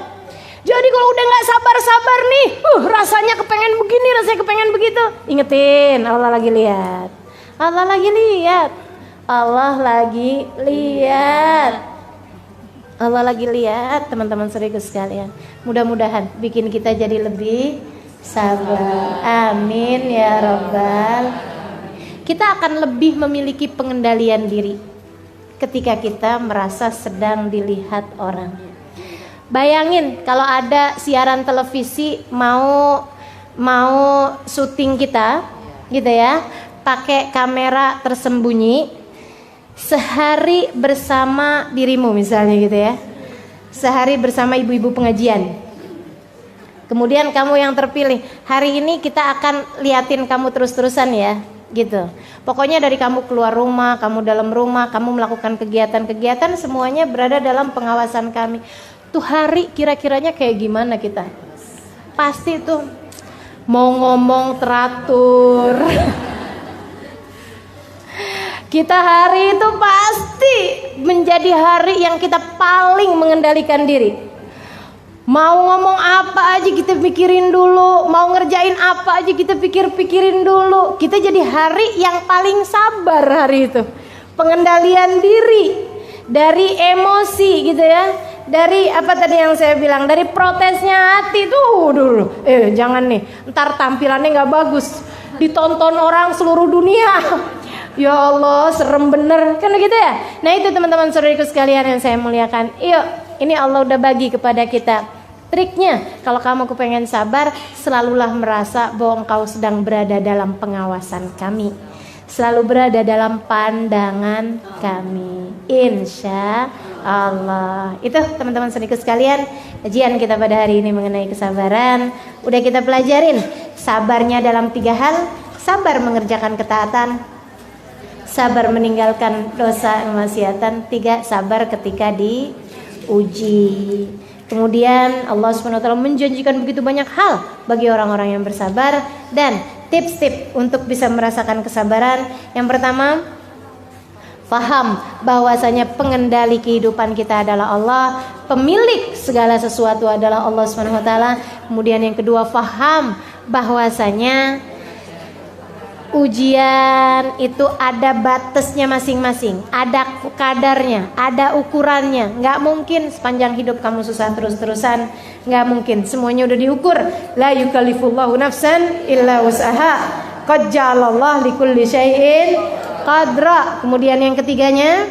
Jadi kalau udah nggak sabar-sabar nih, rasanya kepengen begini, rasanya kepengen begitu, ingetin Allah lagi lihat. Allah lagi lihat. Allah lagi lihat. Allah lagi lihat, teman-teman saudaraku sekalian. Mudah-mudahan bikin kita jadi lebih sabar. Amin ya Rabbal. Kita akan lebih memiliki pengendalian diri ketika kita merasa sedang dilihat orang. Bayangin kalau ada siaran televisi mau syuting kita gitu ya, pakai kamera tersembunyi, sehari bersama dirimu misalnya gitu ya, sehari bersama ibu-ibu pengajian. Kemudian kamu yang terpilih, hari ini kita akan liatin kamu terus-terusan ya gitu. Pokoknya dari kamu keluar rumah, kamu dalam rumah, kamu melakukan kegiatan-kegiatan, semuanya berada dalam pengawasan kami. Tuh hari kira-kiranya kayak gimana kita? Pasti tuh mau ngomong teratur. Kita hari itu pasti menjadi hari yang kita paling mengendalikan diri. Mau ngomong apa aja kita pikirin dulu, mau ngerjain apa aja kita pikirin dulu. Kita jadi hari yang paling sabar hari itu. Pengendalian diri dari emosi gitu ya. Dari apa tadi yang saya bilang, dari protesnya hati tuh dulu. Jangan nih, ntar tampilannya nggak bagus, ditonton orang seluruh dunia. Ya Allah, serem bener kan gitu ya. Nah itu teman-teman saudariku sekalian yang saya muliakan. Yuk, ini Allah udah bagi kepada kita triknya. Kalau kamu kepengen sabar, selalulah merasa bahwa engkau sedang berada dalam pengawasan kami, selalu berada dalam pandangan kami, insya Allah. Itu teman-teman saudariku sekalian, kajian kita pada hari ini mengenai kesabaran. Udah kita pelajarin sabarnya dalam 3 hal. Sabar mengerjakan ketaatan, sabar meninggalkan dosa kemaksiatan, 3 sabar ketika diuji. Kemudian Allah SWT menjanjikan begitu banyak hal bagi orang-orang yang bersabar, dan tips-tips untuk bisa merasakan kesabaran. Yang pertama, faham bahwasanya pengendali kehidupan kita adalah Allah, pemilik segala sesuatu adalah Allah Subhanahu wa taala. Kemudian yang kedua, faham bahwasanya ujian itu ada batasnya masing-masing, ada kadarnya, ada ukurannya. Nggak mungkin sepanjang hidup kamu susah terus-terusan, nggak mungkin. Semuanya udah diukur. La yukallifullahu nafsan illa wus'aha. Qad ja'alallahu likulli syai'in qadra. Kemudian yang ketiganya,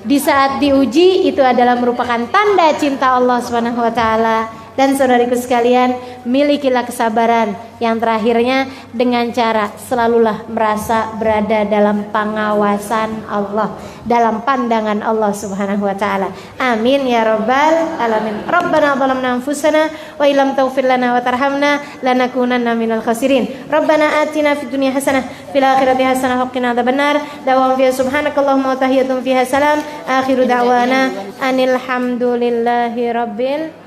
di saat diuji itu adalah merupakan tanda cinta Allah Subhanahu wa taala. Dan saudariku sekalian, milikilah kesabaran. Yang terakhirnya, dengan cara selalulah merasa berada dalam pengawasan Allah, dalam pandangan Allah Subhanahu wa taala. Amin ya rabbal alamin. Rabbana zalamna anfusana wa illam taghfir lana wa tarhamna lanakunanna minal khasirin. Rabbana atina fid dunya hasanah fil akhirati hasanah wa qina adzabannar. Dawam fiha subhanakallahumma wa tahiyyatun fiha salam. Akhiru da'wana anil hamdulillahi rabbil